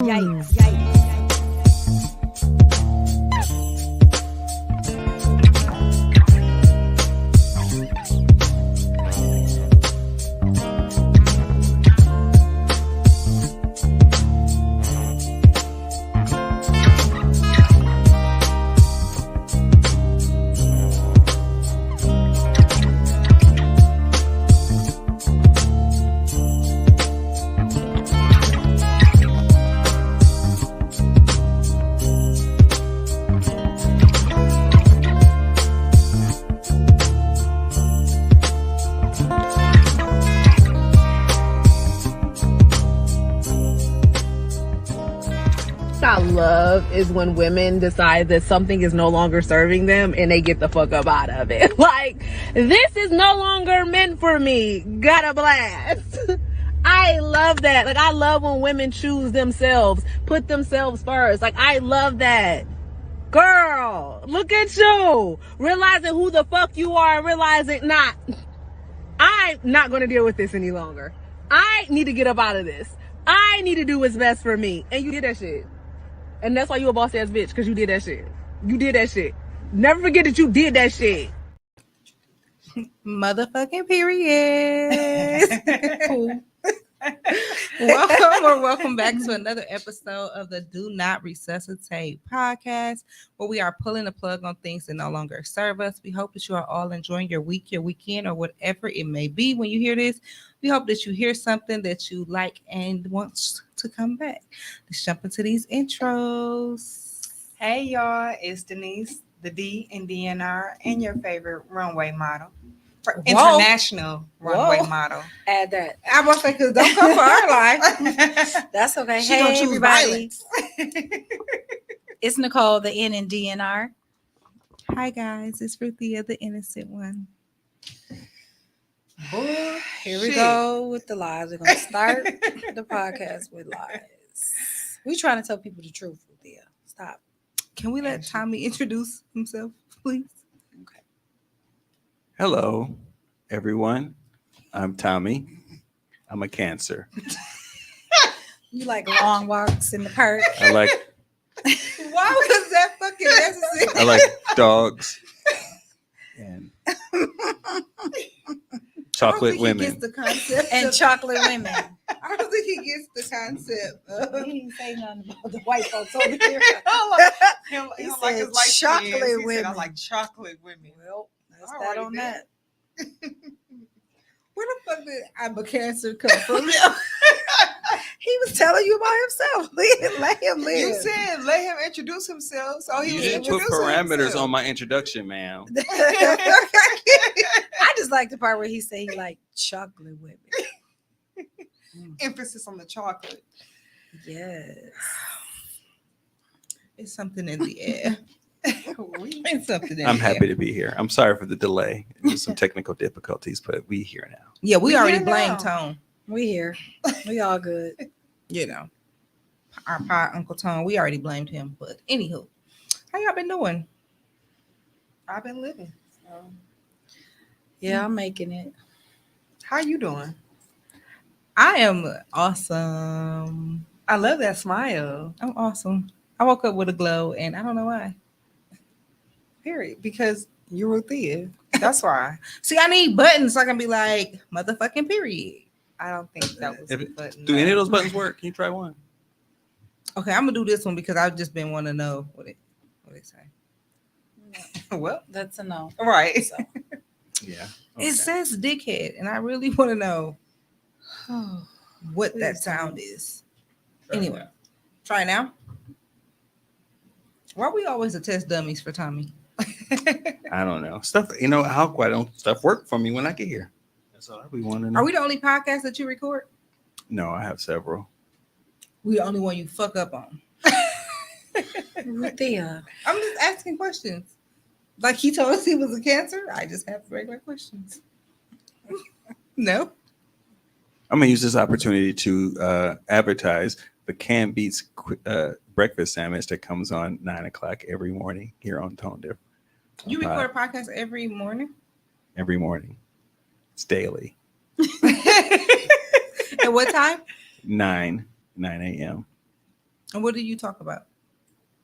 Yikes. I love is when women decide that something is no longer serving them and they get the fuck up out of it. Like, this is no longer meant for me. Got a blast. I love that. Like, I love when women choose themselves, put themselves first. Like, I love that. Girl, look at you. Realizing who the fuck you are and realizing, I'm not going to deal with this any longer. I need to get up out of this. I need to do what's best for me. And you did that shit. And that's why you a boss ass bitch, because you did that shit. You did that shit. Never forget that you did that shit. Motherfucking period. Welcome back to another episode of the Do Not Resuscitate podcast, where we are pulling the plug on things that no longer serve us. We hope that you are all enjoying your week, your weekend, or whatever it may be when you hear this. We hope that you hear something that you like and want to come back. Let's jump into these intros. Hey y'all, it's Denise, the D in DNR, and your favorite runway model. International runway model. Add that. I was say, because don't come for our life. That's okay. She gonna Hey, choose everybody. violence. It's Nicole, the N in DNR. Hi guys, it's Ruthia, the innocent one. Boy, Here we go with the lies. We're going to start the podcast with lies. We trying to tell people the truth, Ruthia. Stop. Can we let Tommy introduce himself, please? Okay. Hello, everyone. I'm Tommy. I'm a Cancer. You like long walks in the park. I like Why was that fucking necessary? I like dogs and chocolate women. Gets the concept And of- chocolate women. I don't think he gets the concept. Of, He didn't say nothing about the white folks over here. he He don't like his said light chocolate skins. He said, women. I like chocolate women. Well, that's All that right, on then. that. where the fuck did I'm a Cancer come from? He was telling you about himself. Let him live. You said let him introduce himself, so he You was didn't put introducing parameters himself. on my introduction, ma'am. I just like the part where he said he liked chocolate women. Emphasis on the chocolate. Yes. It's something in the air. It's something in I'm the happy air. to be here. I'm sorry for the delay. There's some technical difficulties, but we here now. Yeah, we We already here blamed now. Tone. We here. We all good. You know, our pie Uncle Tone. We already blamed him. But anywho, how y'all been doing? I've been living. So. Yeah, I'm making it. How you doing? I am awesome. I love that smile. I'm awesome. I woke up with a glow, and I don't know why. Period. Because you're Ruthia. That's why. See, I need buttons so I can be like, motherfucking period. I don't think that was If the it- button. Do any of those buttons work? Can you try one? Okay, I'm gonna do this one because I've just been wanting to know what it say. Well, That's a no. right. So, Yeah. It says dickhead, and I really want to know what that sound is. Anyway, try now. Why we always a test dummies for Tommy? I don't know. Stuff, how quite don't stuff work for me when I get here. That's all we want to know. Are we the only podcast that you record? No, I have several. We the only one you fuck up on. Ruthia. I'm just asking questions. Like he told us he was a Cancer. I just have regular questions. No. I'm gonna use this opportunity to advertise the Canned Beats breakfast sandwich that comes on 9:00 every morning here on Tone Diff. You record a podcast every morning? Every morning. It's daily. At what time? 9 a.m. And what do you talk about?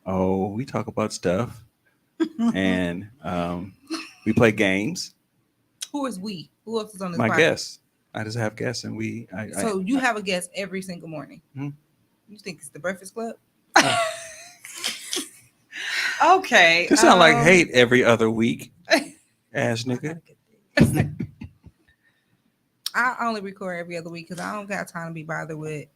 Oh, we talk about stuff. And we play games. Who is we? Who else is on this My podcast? guests. I just have guests, and So you have a guest every single morning. Hmm? You think it's the Breakfast Club? Okay. It sound like hate every other week. Ass nigga. I only record every other week because I don't got time to be bothered with.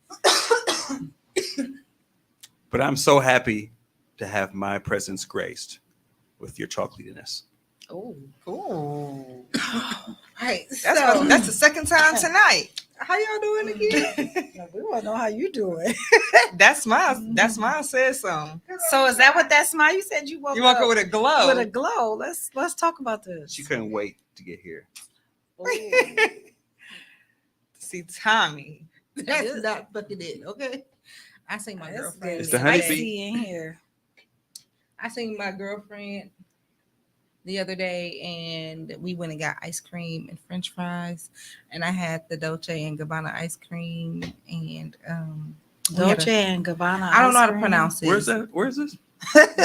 But I'm so happy to have my presence graced with your chocolatiness. Oh. Ooh. Right. That's the second time tonight. How y'all doing again? We want to know how you doing. That's my said something. So is that what that smile? You said you woke You woke up up with a glow. with a glow. Let's talk about this. She couldn't wait to get here. See Tommy. That's not fucking it, okay? I seen my That's girlfriend. It's the I honeybee. see in here. I seen my girlfriend the other day, and we went and got ice cream and French fries, and I had the Dolce and Gabbana ice cream, and we had Dolce and Gabbana. I don't know how ice to cream. pronounce it. Where's that? Where is this?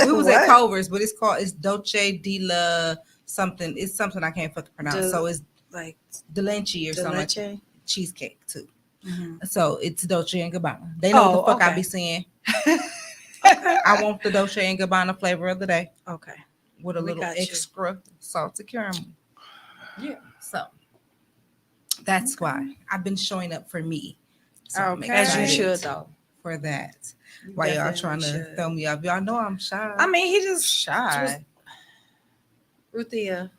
We was at What? Culver's, but it's Dolce de la something. It's something I can't fucking pronounce. De- So it's like Delenchi or the something. Like leche. cheesecake too. Mhm. So it's Dolce and Gabbana. They know what the fuck I okay. be saying. Okay. I want the Dolce and Gabbana flavor of the day Okay. with a We little got you. extra salted caramel. Yeah. So that's why I've been showing up for me. So I'm Okay. As you excited should though. for that. You Why y'all definitely trying to should. throw me up? Y'all know I'm shy. I mean, he just Shy. Ruthia.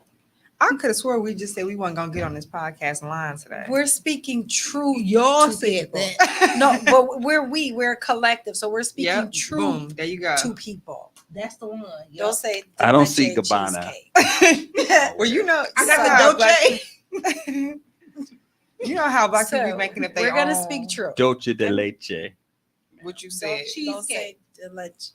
I could have swore we just said we weren't gonna get on this podcast line today. We're speaking true. y'all to said people. that. No, but we're a collective, so we're speaking Yep. true Boom. There you go. to people. That's the one. Don't say. I don't leche see Gabbana. cheesecake. Well, you know, I you know got how the Dolce. black- you know how black people be So, making up their we're gonna own- speak true. Dolce de leche. What you said. Don't say Cheesecake the leche.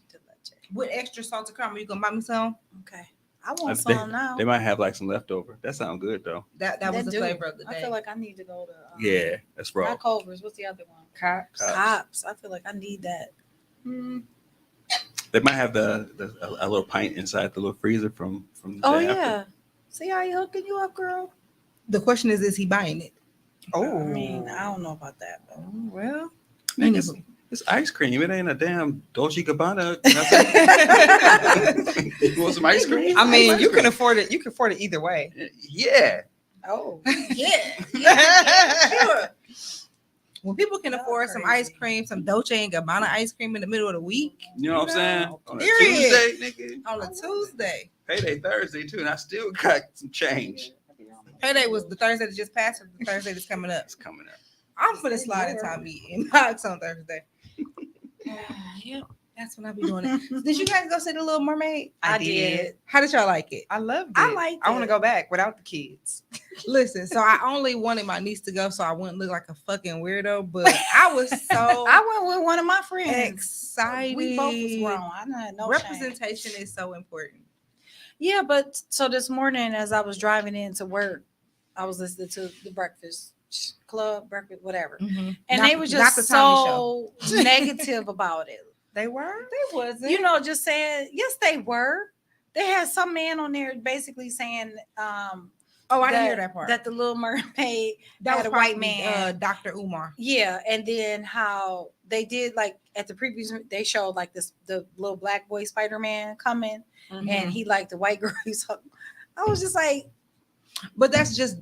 with extra salted caramel. You gonna buy me some? Okay. I want They- some now. They might have like some leftover. That sounds good though. That was the do. flavor of the day. I feel like I need to go to. Yeah, that's raw. Not Culver's. What's the other one? Cops. Cops. I feel like I need that. They might have a little pint inside the little freezer from the Oh day yeah. after. See how he hooking you up, girl? The question is he buying it? Oh, I mean, I don't know about that. But well. Nigga, it's ice cream. It ain't a damn Dolce Gabbana. You want some ice cream? I mean, Ice you cream. can afford it. You can afford it either way. Yeah. oh, Yeah. Sure. When people can Y'all afford some crazy. ice cream, some Dolce and Gabbana ice cream in the middle of the week You know what I'm saying? On a Period. Tuesday, nigga. on a Tuesday. Payday Thursday too, and I still got some change. Payday was the Thursday that just passed, or the Thursday that's coming up. It's coming up. I'm finna slide in Tommy in box on Thursday. yeah. That's when I be doing it. Did you guys go see the Little Mermaid? I did. How did y'all like it? I loved it. I liked I want to it. go back without the kids. Listen, so I only wanted my niece to go so I wouldn't look like a fucking weirdo, but I was so I went with one of my friends. excited. We both was grown. I had no shame. Representation is so important. Yeah, but so this morning as I was driving into work, I was listening to the Breakfast Club, breakfast, whatever, and they were just the Tommy so negative about it. They were. They wasn't. You know, just saying, yes, they were. They had some man on there basically saying, oh, I didn't hear that part. that the Little Mermaid that had a white man. Dr. Umar. Yeah, and then how they did like at the previous they showed like this the little black boy Spider-Man coming Mm-hmm. and he liked the white girl. So I was just like, But that's just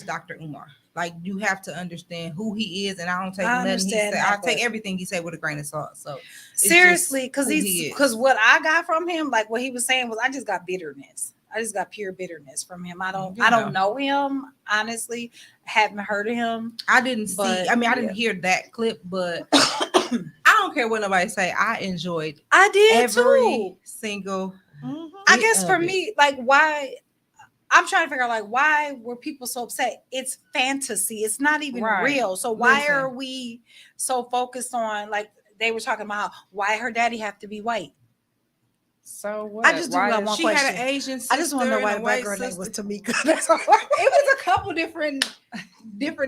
Dr. Umar. like you have to understand who he is, and I don't take I nothing he understand said. that, I take but- everything he said with a grain of salt. So it's Seriously, just because who he is. because what I got from him, like what he was saying, was I just got bitterness. I just got pure bitterness from him. I don't know him, honestly. Haven't heard of him. I didn't see. But, I mean, I yeah. didn't hear that clip, but I don't care what nobody say. I enjoyed I did every too. single. I guess bit for of it. me, like why I'm trying to figure out like why were people so upset? It's fantasy. It's not even Right. real. So why Listen. are we so focused on, like they were talking about why her daddy have to be white? So what? I just do Why got does one She question. had an Asian sister. I just want to know why and the a black white girl name sister. was Tamika. That's all. It was a couple different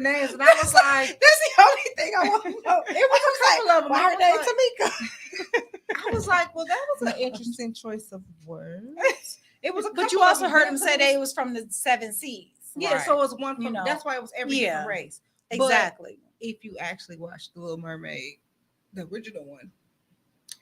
names, and I was like, That's the only thing I want to know. it was a couple of them. Why I her was name like- Tamika? I was like, well, that was an interesting choice of words. It was a couple But you of also them, heard but him it say was- they was from the 7 Seas. Yeah, Right. so it was one from, You know. that's why it was every Yeah. different race. But Exactly. if you actually watched The Little Mermaid, the original one,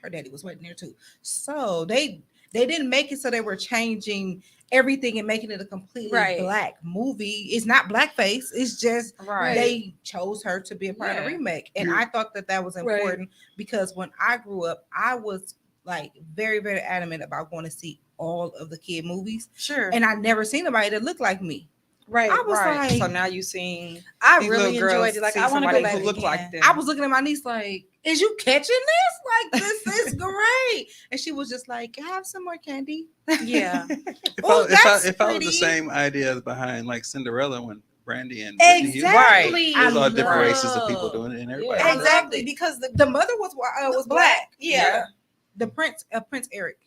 her daddy was waiting there too. So they didn't make it so they were changing everything and making it a completely Right. black movie. It's not blackface. It's just Right. they chose her to be a part of the Yeah. remake, and I thought that was Right. important because when I grew up, I was like very, very adamant about going to see all of the kid movies, Sure. and I never seen nobody that looked like me. Right. I was Right. like, So now you seen I these really little girls enjoyed it. Like see I want to go somebody back who look again. like them. I was looking at my niece like, is you catching this? Like, this is great. And she was just like, have some more candy. Yeah. Oh, that's If I was pretty. the same idea behind like Cinderella when Brandy and Whitney Houston, Exactly. it was all I different races of love- people doing it, and everybody. Yeah. loved it. Exactly, because The mother was black. Yeah. The Prince Eric.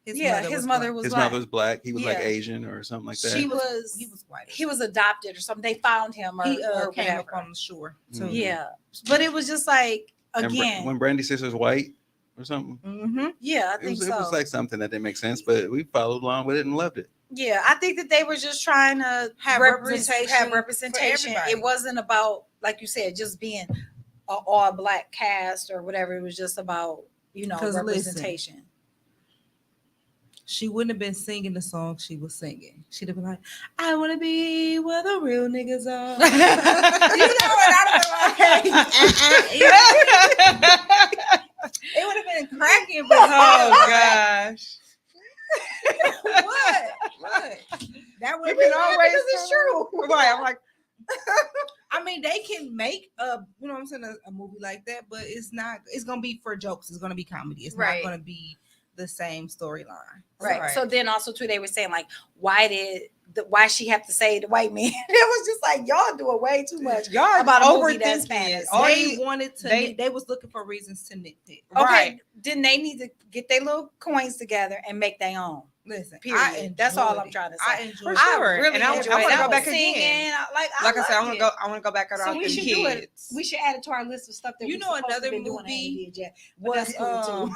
His mother was His black. mother was black. He was like Yeah. Asian or something like that. He was He was white. he was adopted or something. They found him or, He or came up whatever. on the shore. Mhm. Yeah. But it was just like And again. when Brandy's sister's white or something, Mm-hmm. Yeah, I it think was, so. it was like something that didn't make sense, but we followed along with it and loved it. Yeah, I think that they were just trying to Have representation. representation for everybody. It wasn't about, like you said, just being an all black cast or whatever. It was just about, 'Cause listen, representation. She wouldn't have been singing the song she was singing. She'd have been like, I want to be where the real niggas are. You know what I It would have been cracking, but Oh gosh. what? That would have You been can always always it's true. Right. I'm like, I mean, they can make a movie like that, but it's gonna be for jokes. It's gonna be comedy. It's Right. not gonna be the same storyline. Right. Right. So then also too, they were saying like, why she have to say the white man? It was just like y'all doing way too much y'all about a movie that's overthinking fantasy. it. All They these- wanted to. they- They was looking for reasons to nitpick. Okay, Right. then they need to get their little coins together and make their own. Listen, Period. That's all enjoyed I'm it. trying to I say. enjoyed For it. sure. I really And I enjoyed wanna it. go I was back again. singing. Like I Like I said, I loved want it. to go. I want to go back out So with we the should do it. kids. We should add it to our list of stuff that You we know supposed to another been doing and ain't movie did yet. But Was that's cool too.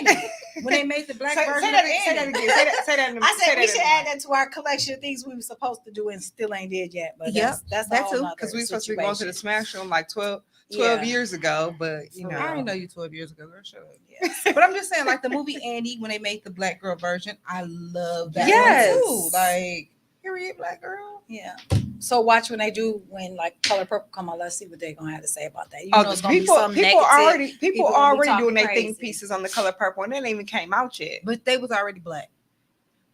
Annie when they made the black Say version that of again. Say that Annie. again. Say that. I said we should add that to our collection of things we were supposed to do and still ain't did yet. But Yep, that's that all too, nother Because we were supposed to be going to the situation. Smash Room like 12 Yeah. years ago, but For I real. didn't know you 12 years ago, girl. Shut up. Yes. But I'm just saying, like the movie Annie, when they made the black girl version, I love that Yes. one too. Like, period, black girl. Yeah. So watch when like Color Purple come on. Let's see what they're gonna have to say about that. You Oh, know, it's gonna be people, some people negative. already, people people gonna be already talking doing their crazy. think pieces on the Color Purple, and it ain't even came out yet. But they was already black.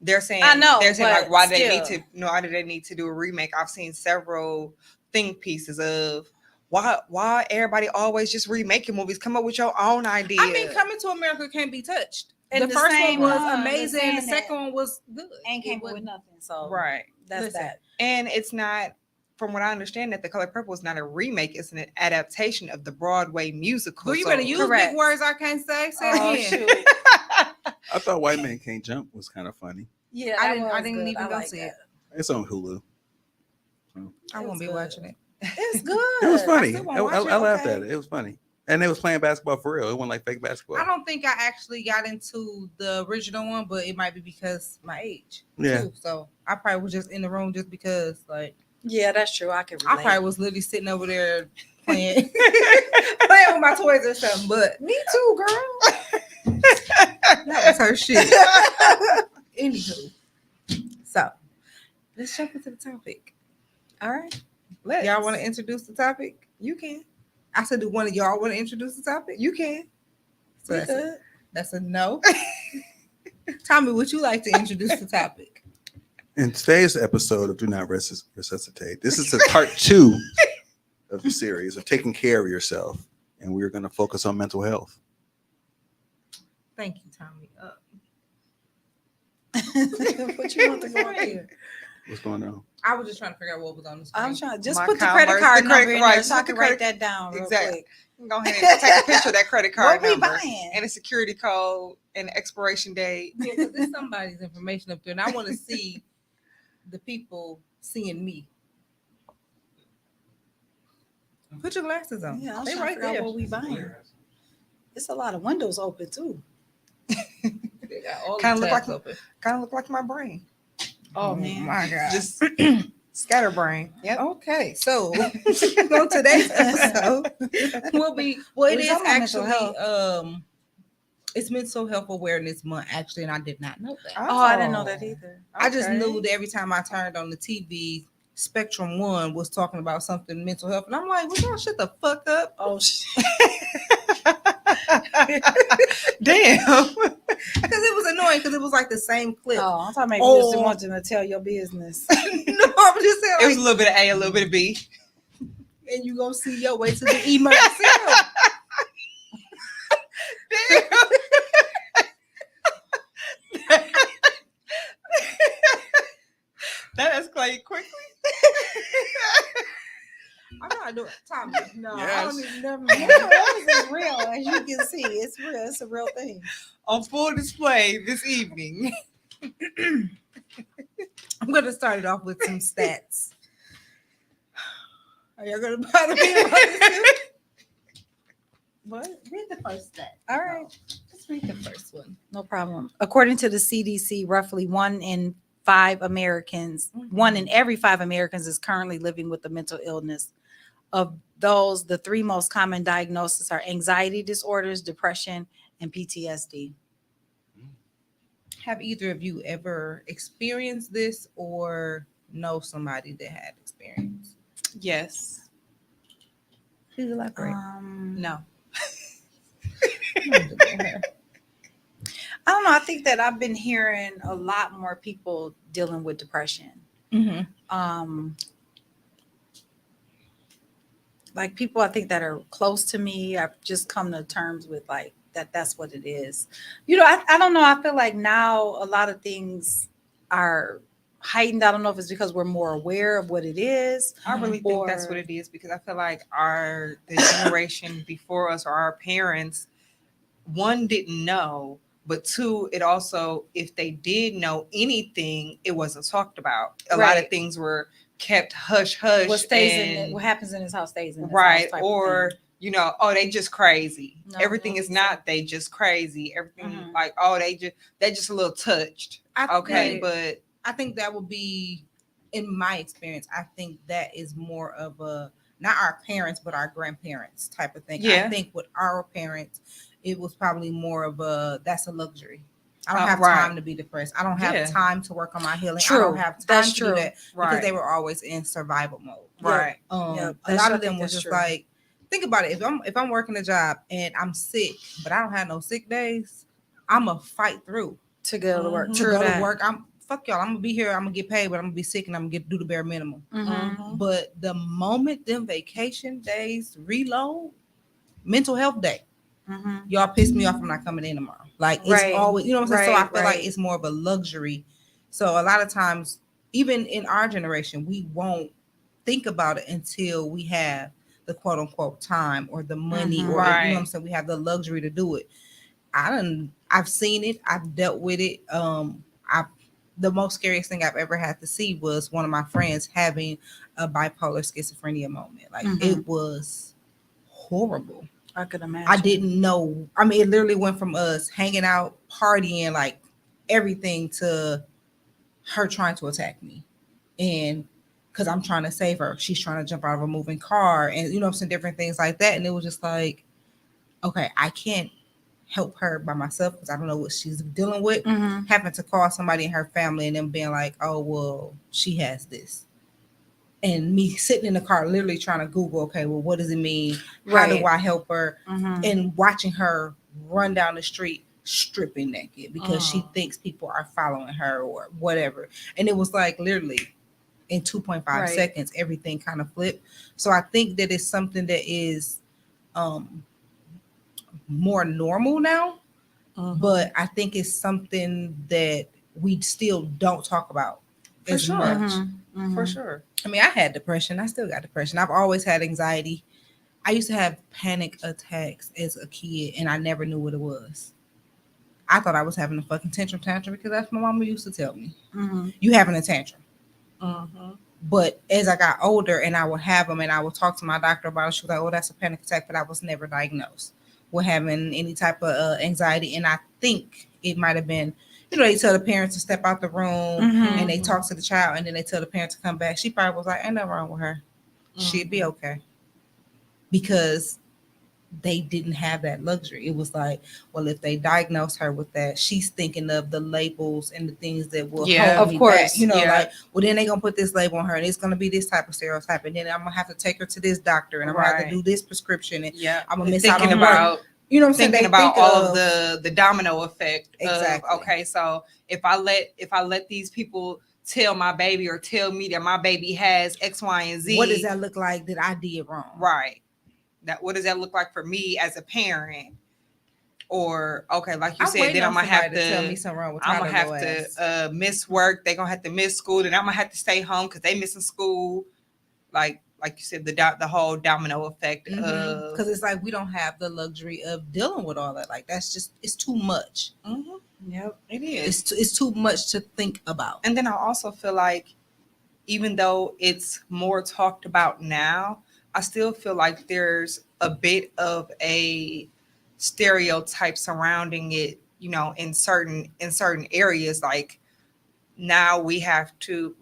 They're saying, I know, they're saying but like, why do they need still. to? Why do they need to do a remake? I've seen several think pieces of why everybody always just remaking movies. Come up with your own idea. I mean, Coming to America can't be touched. And the the first same one was one, amazing. saying The that second one was good. ain't It came was- with nothing. So right, that's Listen, that. and it's not. From what I understand, that the Color Purple is not a remake; it's an adaptation of the Broadway musical. Girl, you So- better use Correct. big words I can't say. Say Oh, it again. shoot. I thought White Man Can't Jump was kind of funny. Yeah, I that didn't- I was didn't good. even I go like see that. it. It's on Hulu. I It won't was be good. watching it. It's good. It was funny. still I, wanna watch it, I laughed okay. at it. It was funny, and they was playing basketball for real. It wasn't like fake basketball. I don't think I actually got into the original one, but it might be because my age. Yeah. Too. So I probably was just in the room just because, like, Yeah, that's true. I can I relate. probably was literally sitting over there playing, playing with my toys or something. But Me too, girl. that was her shit. Anywho, so let's jump into the topic. All right. Y'all want to introduce the topic? You can. I said, do one of y'all want to introduce the topic? You can. So that's a no. Tommy, would you like to introduce the topic? In today's episode of Do Not Resuscitate, this is a part 2 of the series of taking care of yourself, and we're going to focus on mental health. Thank you, Tommy. What you want to go up here? What's going on? I was just trying to figure out what was on the screen. I'm trying. Just My put the Converse, credit card the credit- number in right, there so I put the can write credit- that down real Exactly. quick. Go ahead and take a picture of that credit card What we number buying? and a security code and expiration date. Yeah, 'cause there's somebody's information up there, and I want to see the people seeing me. Put your glasses on. Yeah, I was They trying right to figure there. out what we buying. It's a lot of windows open too. They got all the Kinda look tabs like- open. Kind of look like my brain. Oh man. my God. Just scatterbrain. Yep. Okay, so on today's episode, will be well. It We're is talking about mental actually it's Mental Health Awareness Month actually, and I did not know that. Oh, I didn't know that either. I just Okay. knew that every time I turned on the TV, Spectrum One was talking about something mental health, and I'm like, "Well, y'all shut the fuck up." Oh shit. Damn. Because it was annoying because it was like the same clip. Oh, I'm talking about you just Oh. want them to tell your business. No, I'm just saying, It was like, a little bit of A, a little bit of B. and you gonna see your way to the emergency room. That escalated quickly. I'm not doing Tommy. No, I Yes. don't even never. Yeah, that is real. As you can see, it's real. It's a real thing. On full display this evening. I'm gonna start it off with some stats. Are y'all gonna bother me about this? What? Read the first stat. All right. Let's read the first one. No problem. According to the CDC, roughly 1 in 5 Americans, Mhm. 1 in every 5 Americans is currently living with a mental illness. Of those, the 3 most common diagnoses are anxiety disorders, depression, and PTSD. Have either of you ever experienced this or know somebody that had experience? Yes. Please elaborate. No. I don't know. I think that I've been hearing a lot more people dealing with depression. Mm-hmm. Like people I think that are close to me, I've just come to terms with like that's what it is. You know, I don't know. I feel like now a lot of things are heightened. I don't know if it's because we're more aware of what it is. I really think that's Or- what it is because I feel like the generation before us or our parents, one, didn't know, but 2, it also, if they did know anything, it wasn't talked about. A lot of Right. things were kept hush hush. What stays in and- it, what happens in this house stays in this right, house type of or thing. you know, oh, they just crazy. No, Everything no, is not they just crazy. Everything Mhm. like, oh, they just a little touched. Okay, Right. but I think that would be, in my experience, I think that is more of a, not our parents, but our grandparents type of thing. Yeah. I think with our parents, it was probably more of a, that's a luxury. I don't have right. time to be depressed. I don't have Yeah. time to work on my healing. I True. don't have time That's to true. do that because right, they were always in survival mode. right. Yep, A that's- lot I of them think was that's just true. like, think about it. If I'm working a job and I'm sick, but I don't have no sick days, I'ma fight through To go to work. Mhm. to True go that. to work. I'm fuck y'all. I'm gonna be here. I'm gonna get paid, but I'm gonna be sick and I'm gonna do the bare minimum. Mhm. But the moment them vacation days reload, mental health day, Mhm. y'all piss me off. I'm not coming in tomorrow. Like it's Right. always, you know what I'm saying. So I Right, feel like right. it's more of a luxury. So a lot of times, even in our generation, we won't think about it until we have the quote unquote time or the money, Mhm. or you know Right. what I'm saying. We have the luxury to do it. I've seen it. I've dealt with it. The most scariest thing I've ever had to see was one of my friends having a bipolar schizophrenia moment. Like Mhm. it was horrible. I could imagine. I didn't know. I mean, it literally went from us hanging out, partying, like everything, to her trying to attack me. And because I'm trying to save her, she's trying to jump out of a moving car, and you know, some different things like that. And it was just like, okay, I can't help her by myself because I don't know what she's dealing with. Mhm. Having to call somebody in her family and them being like, oh, well, she has this. and me sitting in the car literally trying to Google, okay, well, what does it mean? How do Right. I help her? Mhm. And watching her run down the street stripping naked because she thinks people are following her or whatever. And it was like literally in 2.5 Right. seconds, everything kind of flipped. So I think that it's something that is more normal now, but I think it's something that we still don't talk about For as sure. much. Mhm. For Mhm. sure. I mean, I had depression. I still got depression. I've always had anxiety. I used to have panic attacks as a kid, and I never knew what it was. I thought I was having a fucking tantrum because that's what my mama used to tell me. Mhm. You having a tantrum. Mm-hmm. But as I got older and I would have them and I would talk to my doctor about it, she was like, oh, that's a panic attack, but I was never diagnosed with having any type of anxiety. And I think it might have been, they tell the parents to step out the room Mhm. and they talk to the child and then they tell the parent to come back. She probably was like, ain't nothing wrong with her. She'd be okay. Because they didn't have that luxury. It was like, well, if they diagnose her with that, she's thinking of the labels and the things that will Yeah, hold of me course. back. Yeah. Like, well, then they're gonna put this label on her and it's gonna be this type of stereotype, and then I'm gonna have to take her to this doctor and I'm gonna have to Right. do this prescription and Yeah. I'm gonna miss Thinking out on work. about You know what I'm saying? thinking They about think all of the domino effect Exactly. of, okay, so if I let these people tell my baby or tell me that my baby has X, Y, and Z, what does that look like that I did wrong? right? That what does that look like for me as a parent? Or okay, like you I'm said, waiting then I'm on gonna have somebody to tell me something wrong with I'm gonna Tyler have ass. to miss work. They're gonna have to miss school, and I'm gonna have to stay home because they missing school. Like you said, the whole domino effect of Because it's like we don't have the luxury of dealing with all that. Like that's just it's too much. Mhm, Yep. it is. It's too much to think about. And then I also feel like even though it's more talked about now, I still feel like there's a bit of a stereotype surrounding it, in certain areas. Like now we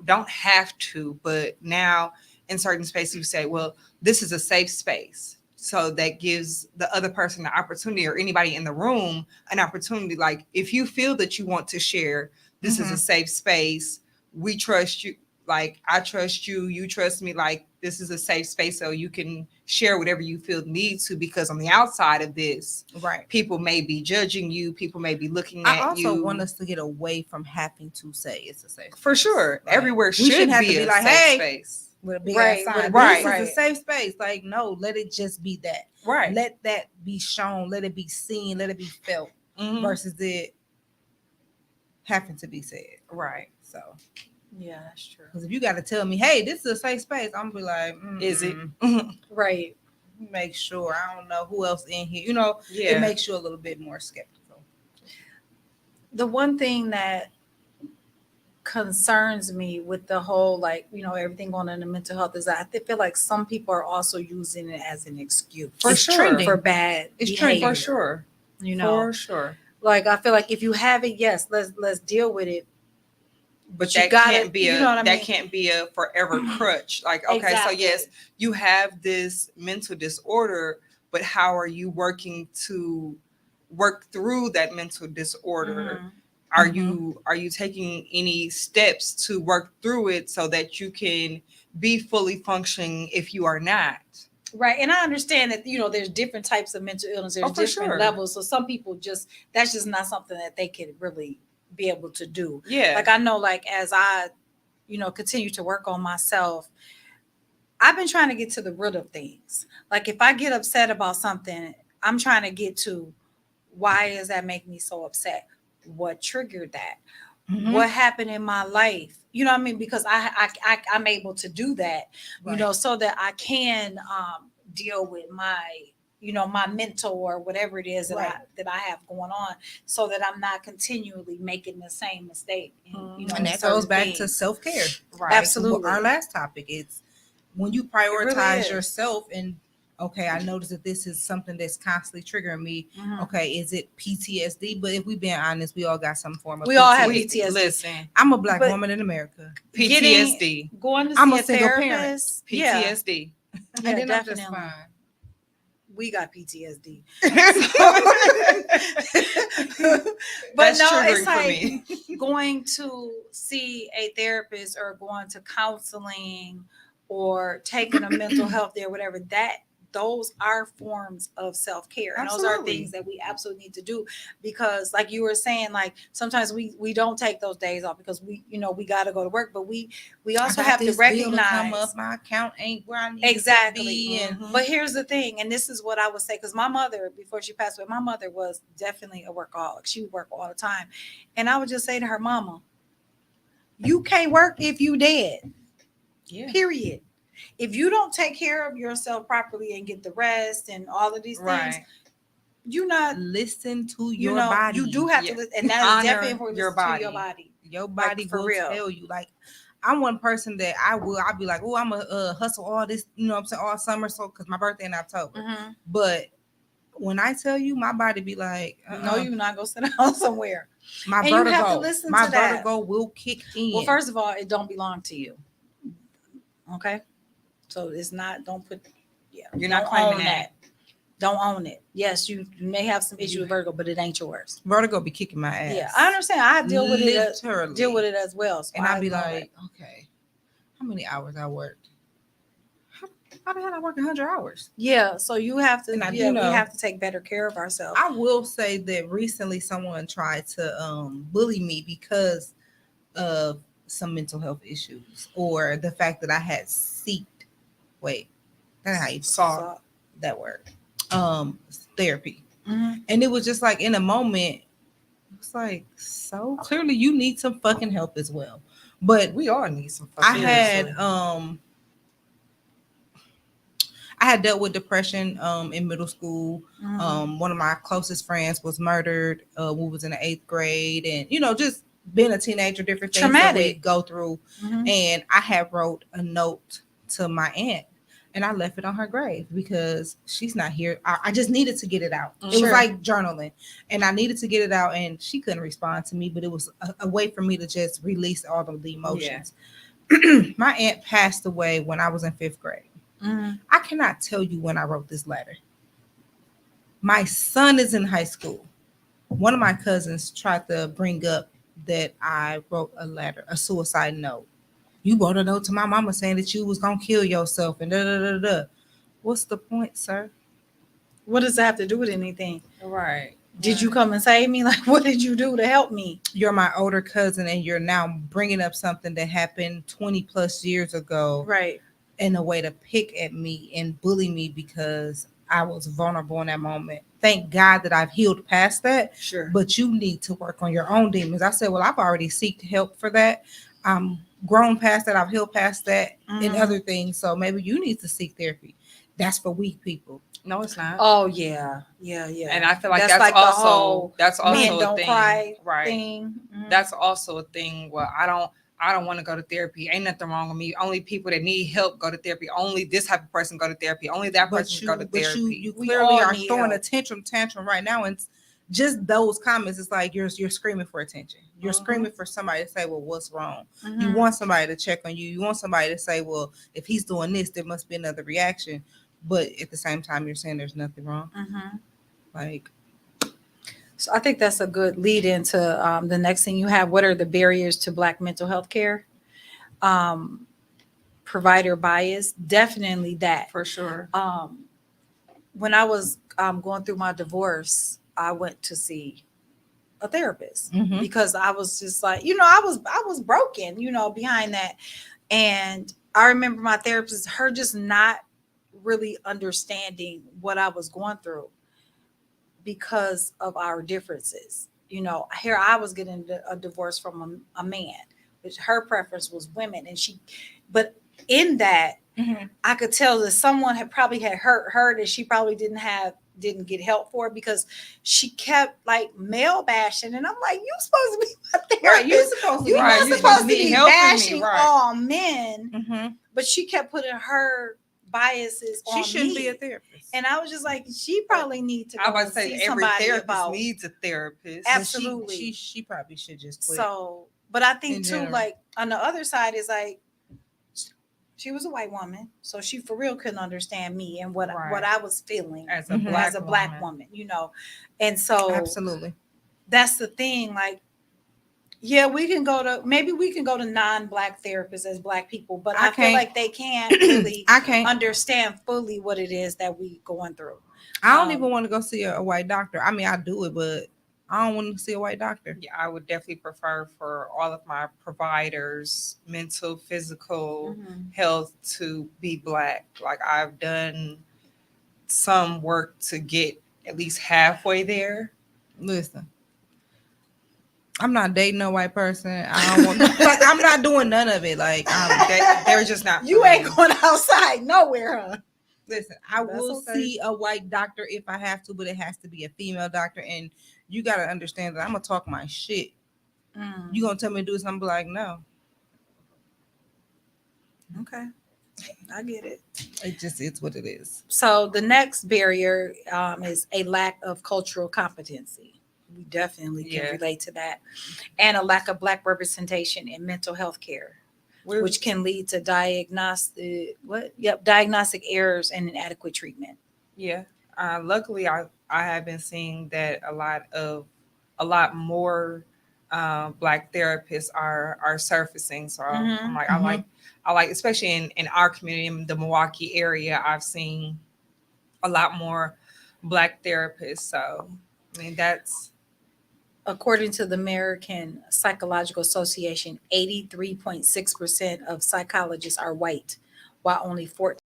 don't have to, but now in certain spaces you say, well, this is a safe space. So that gives the other person the opportunity, or anybody in the room an opportunity. Like if you feel that you want to share, this is a safe space. We trust you. Like I trust you, you trust me. Like this is a safe space, so you can share whatever you feel need to. Because on the outside of this, Right. people may be judging you. People may be looking I at also you. want us to get away from having to say it's a safe space. For sure. Like, Everywhere we shouldn't should have be to be a like, safe hey, space. with a big Right, ass with sign. a big- This right. is a safe space. Like, no, let it just be that. Right. Let that be shown. Let it be seen. Let it be felt. Mhm. Versus it having to be said. Right. So, Yeah, that's true. because if you got to tell me, hey, this is a safe space, I'm gonna be like, Is it? Right. Make sure. I don't know who else in here. Yeah. It makes you a little bit more skeptical. The one thing that concerns me with the whole, like, everything going on in the mental health is that I feel like some people are also using it as an excuse For It's sure. trending. for bad It's behavior. trending. For sure. For sure. Like I feel like if you have it, yes, let's deal with it. But you that gotta- can't be you know what I that mean? can't be a forever crutch. Like, okay, Exactly. so yes, you have this mental disorder, but how are you working to work through that mental disorder? Mhm. Are you taking any steps to work through it so that you can be fully functioning if you are not? Right. And I understand that, there's different types of mental illness, there's Oh, for different sure. levels. So some people that's just not something that they could really be able to do. Yeah. Like I know, like as I, continue to work on myself, I've been trying to get to the root of things. Like if I get upset about something, I'm trying to get to why does that make me so upset? What triggered that? Mhm. What happened in my life? You know what I mean? Because I'm able to do that, Right. so that I can deal with my, my mental or whatever it is that Right. I have going on, so that I'm not continually making the same mistake. And, And that goes back to self-care. Right. Absolutely. Our last topic is when you really prioritize is. yourself and okay, I notice that this is something that's constantly triggering me. Mhm. Okay, is it PTSD? But if we're being honest, we all got some form of We all have PTSD. PTSD. Listen, I'm a black But- woman in America. PTSD. Going to I'm see a a single therapist. Yeah, PTSD. yeah, And then I'm definitely. just fine. We got PTSD. But That's no, triggering it's for like me. going to see a therapist or going to counseling or taking a mental health day or whatever, those are forms of self-care, and those are Absolutely. things that we absolutely need to do, because like you were saying, like sometimes we don't take those days off because we got to go to work, but we also I got have to this bill recognize come up, my account ain't where I need exactly. it to be, and But here's the thing, and this is what I would say, because my mother, before she passed away, my mother was definitely a workaholic. She would work all the time, and I would just say to her, Mama, you can't work if you dead. yeah, Period. If you don't take care of yourself properly and get the rest and all of these things, Right. you're not. listen to You your know, body. you do have Yeah. to listen, and that is Honor definitely important. your Listen to your body. body. Your body Like, for will real. tell you. Like, I'm one person that I'll be like, oh, I'm a hustle all this, you know what I'm saying, all summer, so because my birthday in October. Mm-hmm. But when I tell you, my body be like, No, you're not gonna sit down somewhere. my And you vertigo, have to listen my to that. vertigo will kick in. Well, first of all, it don't belong to you. Okay, so it's not. Don't put. Yeah, You're don't not claiming own that. Don't own it. Yes, you may have some issue with vertigo, but it ain't yours. vertigo be kicking my ass. Yeah, I understand. I deal with Literally. deal with it as well. So And I'd be know like, that. okay, how many hours I worked? How the hell I work 100 hours? Yeah, so you have to. And I do Yeah, we know- have to take better care of ourselves. I will say that recently someone tried to bully me because of some mental health issues or the fact that I had that's how you Saw. that word. Therapy. Mhm. And it was just like in a moment, it's like, so clearly you need some fucking help as well. But We all need some. I Seriously. had dealt with depression in middle school. Mhm. One of my closest friends was murdered when we was in the 8th grade, and just being a teenager, different things that we Traumatic. go through. Mhm. And I had wrote a note to my aunt, and I left it on her grave because she's not here. I just needed to get it out. It Sure. was like journaling, and I needed to get it out, and she couldn't respond to me, but it was a way for me to just release all of the emotions. My aunt passed away when I was in 5th grade. Mhm. I cannot tell you when I wrote this letter. My son is in high school. One of my cousins tried to bring up that I wrote a letter, a suicide note. You wrote a note to my mama saying that you was gonna kill yourself and da da da da. What's the point, sir? What does that have to do with anything? Right. Did you come and save me? Like, what did you do to help me? You're my older cousin, and you're now bringing up something that happened 20 plus years ago. Right. In a way to pick at me and bully me because I was vulnerable in that moment. Thank God that I've healed past that. Sure. But you need to work on your own demons. I said, well, I've already sought help for that. I'm grown past that. I've healed past that and Mhm. other things. So maybe you need to seek therapy. That's for weak people. No, it's not. Oh yeah. And I feel like That's that's like the also whole that's also men a don't thing. cry Right. thing. Mhm. That's also a thing where I don't want to go to therapy. Ain't nothing wrong with me. Only people that need help go to therapy. Only this type of person go to therapy. Only that person go to therapy. You We clearly all are need throwing help. a tantrum right now, and just those comments, it's like you're screaming for attention. You're Mhm. screaming for somebody to say, well, what's wrong? Mhm. You want somebody to check on you. You want somebody to say, well, if he's doing this, there must be another reaction. But at the same time, you're saying there's nothing wrong. Mhm. Like, So I think that's a good lead into the next thing you have. What are the barriers to Black mental health care? Provider bias, definitely that. For sure. When I was going through my divorce, I went to see a therapist Mhm. because I was just like, I was broken, behind that. And I remember my therapist, her just not really understanding what I was going through because of our differences. Here I was getting a divorce from a man, which her preference was women. But in that, Mhm. I could tell that someone had hurt her that she probably didn't get help for, because she kept like male bashing, and I'm like, you supposed to be my therapist. Right, you're supposed to You're be not right. supposed to be be helping me, bashing right. all men. Mhm. But she kept putting her biases on She shouldn't me. be a therapist. And I was just like, she probably needs to I go was and about to say see every somebody therapist about. needs a therapist. But Absolutely. she probably should just quit. So, but I think In too, general. like on the other side is like, she was a white woman, so she for real couldn't understand me and what Right. I was feeling As a Mhm. black as a Black woman, And so Absolutely. that's the thing. Like, Yeah, maybe we can go to non-black therapists as black people, but I I feel can't- like they can't really I can't. understand fully what it is that we going through. I don't Um, even want to go see a white doctor. I mean, I do it, but I don't want to see a white doctor. Yeah, I would definitely prefer for all of my providers, mental, physical Mhm. health, to be black. Like I've done some work to get at least halfway there. Listen, I'm not dating no white person. I don't want. Like, I'm not doing none of it. Like, They're just not. You for ain't me. going outside nowhere, huh? listen, I That's will okay. see a white doctor if I have to, but it has to be a female doctor. And you got to understand that I'm gonna talk my shit. Mm, You gonna tell me to do this? I'm gonna be like, no. okay, I get it. It just is what it is. So the next barrier is a lack of cultural competency. We definitely can Yeah. relate to that, and a lack of black representation in mental health care, which can lead to diagnostic errors and inadequate treatment. Yeah. Luckily, I have been seeing that a lot more black therapists are surfacing. So Mhm, I'm like, mhm. I like, especially in our community, in the Milwaukee area, I've seen a lot more black therapists. So I mean, that's According to the American Psychological Association, 83.6% of psychologists are white, while only 14.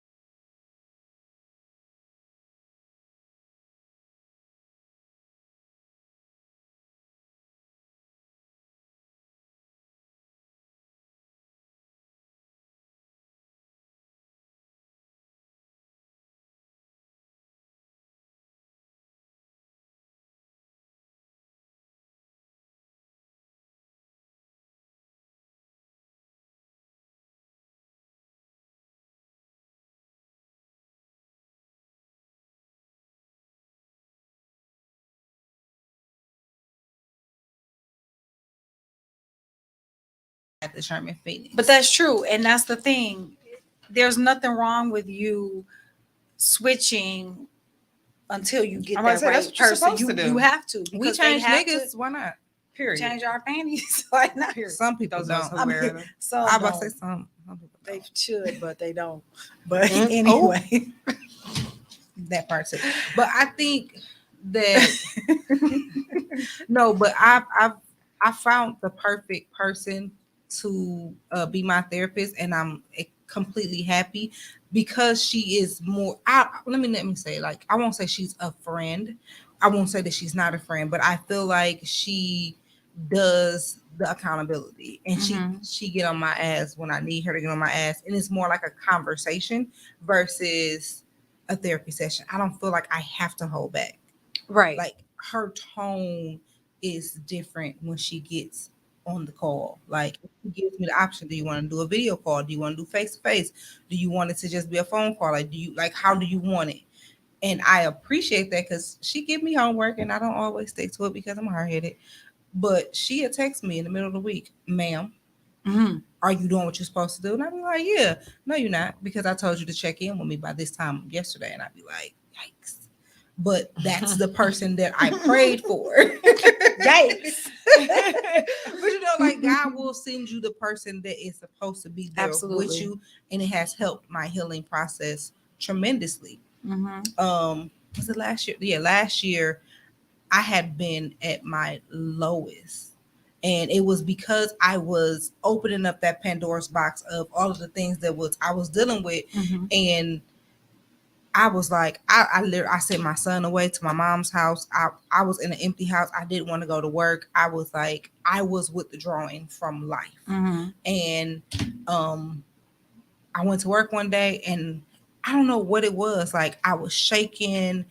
At the Sherman Phoenix. But that's true, and that's the thing. There's nothing wrong with you switching until you get I'm about to that say, that's right what you're person. supposed You to do. you have to we because change they have niggas. to Why not? period. change our panties. Like not here. Some people Those of us don't. who I wear mean, them. some I about to don't. say some people They don't. should, but they don't. But Oh. anyway, That part too. But I think that no, but I found the perfect person to be my therapist, and I'm completely happy because she is more. Let me say, like, I won't say she's a friend. I won't say that she's not a friend, but I feel like she does the accountability, and Mhm. she get on my ass when I need her to get on my ass, and it's more like a conversation versus a therapy session. I don't feel like I have to hold back. right. Like her tone is different when she gets on the call. Like she gives me the option: do you want to do a video call? Do you want to do face to face? Do you want it to just be a phone call? Like, do you like how do you want it? And I appreciate that because she give me homework and I don't always stick to it because I'm hard headed. But she'll text me in the middle of the week, ma'am, Mhm. are you doing what you're supposed to do? And I'd be like, yeah, no, you're not, because I told you to check in with me by this time yesterday. And I'd be like, yikes. But that's the person that I prayed for. Yikes. But you know, like God will send you the person that is supposed to be there Absolutely. with you. And it has helped my healing process tremendously. Mhm. Was it last year? Yeah, last year I had been at my lowest. And it was because I was opening up that Pandora's box of all of the things that I was dealing with. Mhm. And I was like, I sent my son away to my mom's house. I was in an empty house. I didn't want to go to work. I was like, I was withdrawing from life. Mhm. And I went to work one day and I don't know what it was. Like I was shaking.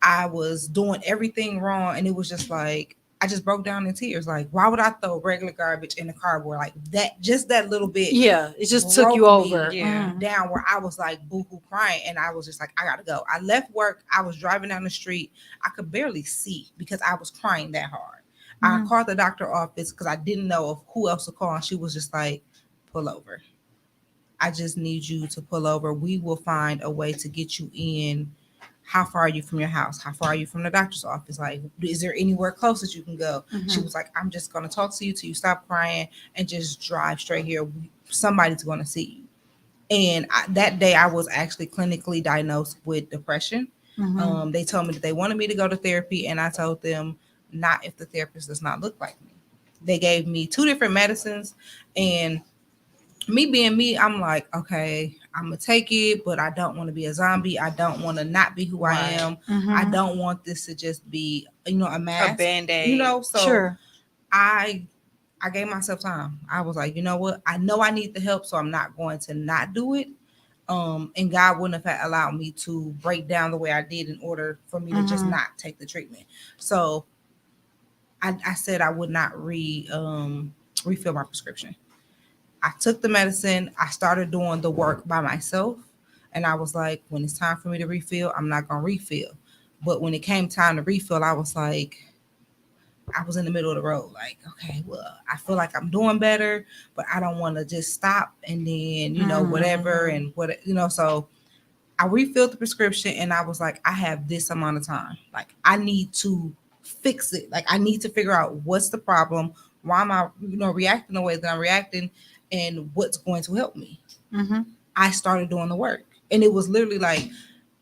I was doing everything wrong. And it was just like, I just broke down in tears. Like, why would I throw regular garbage in the cardboard? Like that, just that little bit. Yeah, it just took broke you me over. Yeah. Mhm. down where I was like boohoo crying. And I was just like, I gotta go. I left work. I was driving down the street. I could barely see because I was crying that hard. I Mhm. called the doctor office because I didn't know of who else to call. And she was just like, pull over. I just need you to pull over. We will find a way to get you in how far are you from your house? How far are you from the doctor's office? Like, is there anywhere close that you can go? She was like, I'm just going to talk to you till you stop crying and just drive straight here. Somebody's going to see you. And that day I was actually clinically diagnosed with depression. They told me that they wanted me to go to therapy, and I told them not if the therapist does not look like me. They gave me 2 different medicines, and me being me, I'm like, okay, I'm gonna take it, but I don't want to be a zombie. I don't want to not be who I am. I don't want this to just be, a mask, A Band-Aid. So Sure. I gave myself time. I was like, you know what? I know I need the help, so I'm not going to not do it. And God wouldn't have allowed me to break down the way I did in order for me to just not take the treatment. So I said I would not refill my prescription. I took the medicine. I started doing the work by myself. And I was like, when it's time for me to refill, I'm not going to refill. But when it came time to refill, I was like, I was in the middle of the road. Like, okay, well, I feel like I'm doing better, but I don't want to just stop and then, whatever. And so I refilled the prescription and I was like, I have this amount of time. Like, I need to fix it. Like, I need to figure out what's the problem. Why am I, reacting the way that I'm reacting? And what's going to help me. I started doing the work. And it was literally like,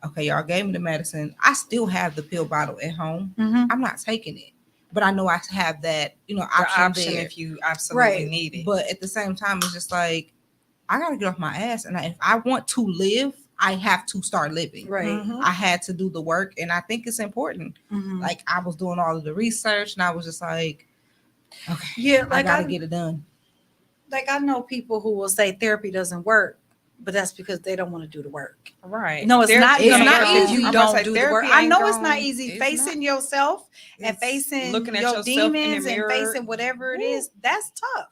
okay, y'all gave me the medicine. I still have the pill bottle at home. I'm not taking it. But I know I have that, option there. If you absolutely need it. But at the same time, it's just like, I got to get off my ass. And if I want to live, I have to start living. Right. I had to do the work. And I think it's important. Like, I was doing all of the research and I was just like, okay, Yeah, like I got to get it done. Like, I know people who will say therapy doesn't work, but that's because they don't want to do the work. Right. No, it's not It's gonna not work if easy. you I'm about to don't say do the work. therapy I ain't know it's gonna- not easy it's facing not. yourself and It's facing looking at your yourself in the demons and mirror. facing whatever it is. That's tough.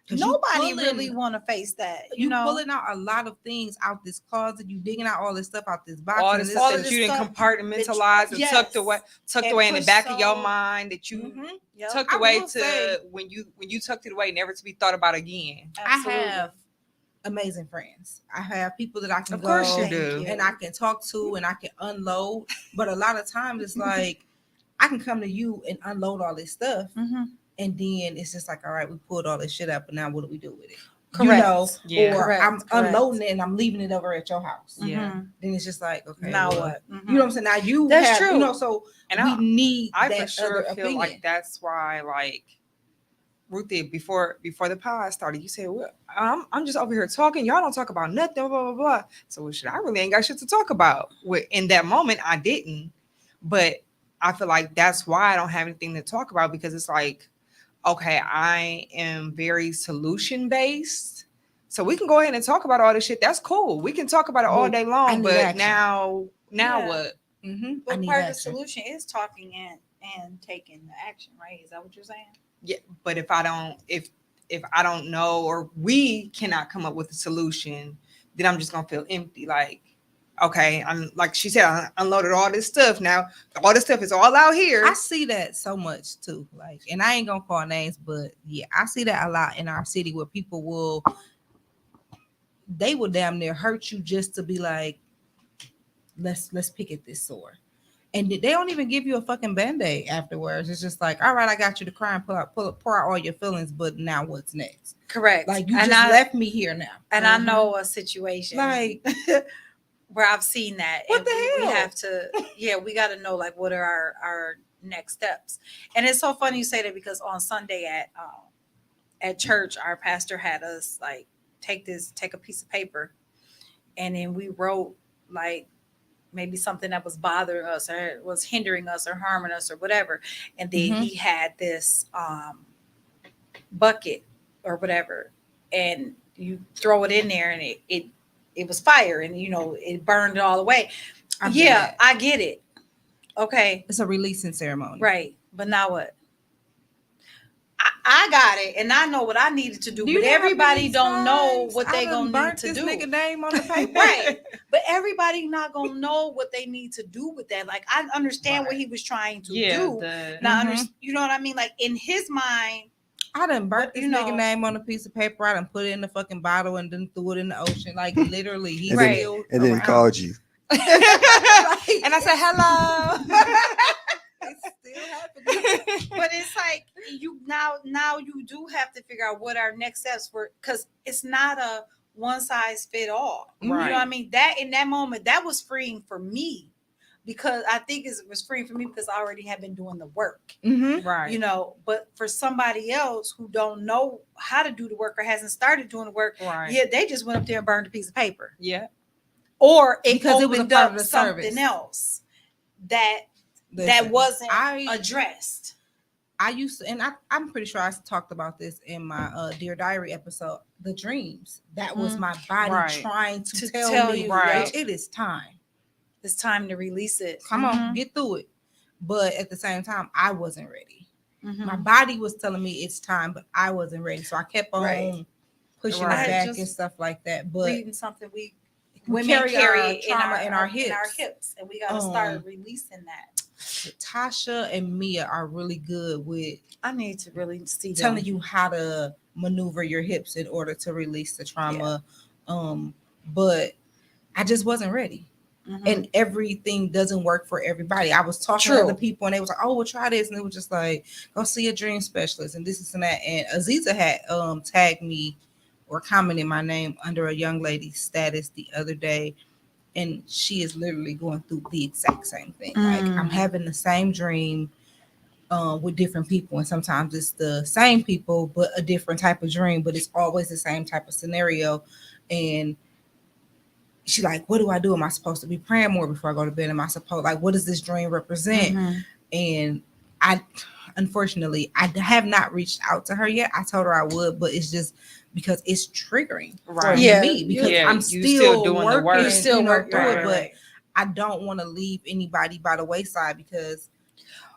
'Cause you Nobody pulling- really want to face that. You pulling out a lot of things out this closet. You digging out all this stuff out this box. All and the this stuff of that this you didn't stuff compartmentalize and yes. tucked And away in the push back of your so- mind that you Yep. tucked I away will to say- when you tucked it away, never to be thought about again. Absolutely. I have amazing friends. I have people that I can Of course go you do. Thank you. and I can talk to and I can unload. But a lot of times it's like I can come to you and unload all this stuff. And then it's just like, all right, we pulled all this shit up, but now what do we do with it? Correct. Yeah. Or Correct, I'm correct. unloading it and I'm leaving it over at your house. Yeah. Then it's just like, okay, Now well, what? You know what I'm saying? Now you That's have, true. so And we need I that for sure other feel opinion. like that's why, like, Ruthie, before the pod started, you said, "Well, I'm just over here talking. Y'all don't talk about nothing, blah blah blah." So, well, shit, I really ain't got shit to talk about. In that moment, I didn't, but I feel like that's why I don't have anything to talk about, because it's like, okay, I am very solution based, so we can go ahead and talk about all this shit. That's cool. We can talk about it all day I long, need but action. now Yeah. what? I But need part of the action. solution is talking and taking the action, right? Is that what you're saying? Yeah, but if I don't know, or we cannot come up with a solution, then I'm just gonna feel empty. Like, okay, I'm like she said, I unloaded all this stuff. Now all this stuff is all out here. I see that so much too. Like, and I ain't gonna call names, but yeah, I see that a lot in our city where people will damn near hurt you just to be like, let's pick at this sore. And they don't even give you a fucking band-aid afterwards. It's just like, all right, I got you to cry and pour out all your feelings, but now what's next? Correct. Like, you and just I, left me here now. and I know a situation Like, where I've seen that. What and the we hell? have to, we got to know like what are our next steps. And it's so funny you say that, because on Sunday at church, our pastor had us like take a piece of paper, and then we wrote like maybe something that was bothering us or was hindering us or harming us or whatever. And then he had this bucket or whatever, and you throw it in there and it was fire, and it burned it all away. I get it. Okay. it's a releasing ceremony. Right. But now what? I got it, and I know what I needed to do, You but know how everybody many don't know times what I they done gonna need burnt to this do. nigga name on the paper. Right. But everybody not gonna know what they need to do with that. Like, I understand what Right. he was trying to Yeah, do. Now, you know what I mean? Like, in his mind, I done burnt But, this you nigga know- name on a piece of paper. I done put it in the fucking bottle and then threw it in the ocean. Like, literally, he And then, still and then he around. called you. and I said, hello. It's still happening. But it's like you now you do have to figure out what our next steps were, because it's not a one size fit all. You know what I mean? That in that moment, that was freeing for me, because I think it was freeing for me because I already had been doing the work. Right. You know, but for somebody else who don't know how to do the work or hasn't started doing the work, Right. yeah, they just went up there and burned a piece of paper. Yeah. Or it Because it was a opened part up of the something service. else that Listen, wasn't I addressed. used to, and I'm pretty sure I talked about this in my Dear Diary episode. The dreams, that was my body Right. trying to To tell tell me, you, right. it is time. It's time to release it. Come on, get through it. But at the same time, I wasn't ready. Mhm. My body was telling me it's time, but I wasn't ready. So I kept on Right. pushing Right. it back just and stuff like that. But reading something we women carry carry our it trauma in our in our hips. hips, and we got to start releasing that. Tasha and Mia are really good with I need to really see telling them. you how to maneuver your hips in order to release the trauma. But I just wasn't ready. Mhm. And everything doesn't work for everybody. I was talking to True. other people and they was like, oh, well, try this. And it was just like, go see a dream specialist and this and that. And Aziza had tagged me or commented my name under a young lady's status the other day. And she is literally going through the exact same thing. Like, I'm having the same dream with different people. And sometimes it's the same people, but a different type of dream, but it's always the same type of scenario. And she's like, what do I do? Am I supposed to be praying more before I go to bed? Am I supposed, like, what does this dream represent? And I, unfortunately, I have not reached out to her yet. I told her I would, but it's just because it's triggering Right. for Yeah. me, because Yeah, I'm you still still doing the working, work. You're still working through right, it, but right. I don't want to leave anybody by the wayside, because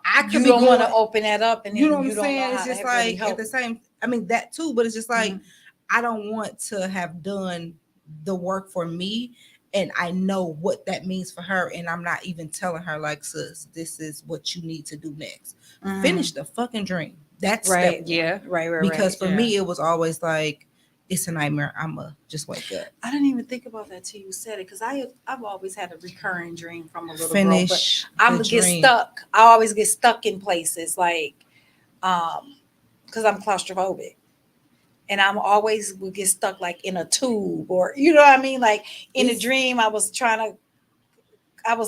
I could You be don't want going, to open that up, and then you know what I'm don't know saying? how It's to just really like help. at the same, I mean that too, but it's just like Mhm. I don't want to have done the work for me, and I know what that means for her, and I'm not even telling her like, sis, this is what you need to do next. Mhm. Finish the fucking dream. That's Right. step one. Yeah. Right. Because for Yeah. me, it was always like, it's a nightmare. I'ma just wake up. I didn't even think about that till you said it, because I've always had a recurring dream from a little girl, but Finish. I'm the gonna get dream. stuck. I always get stuck in places, like because I'm claustrophobic, and I'm always would get stuck like in a tube, or you know what I mean, like in a It's- dream I was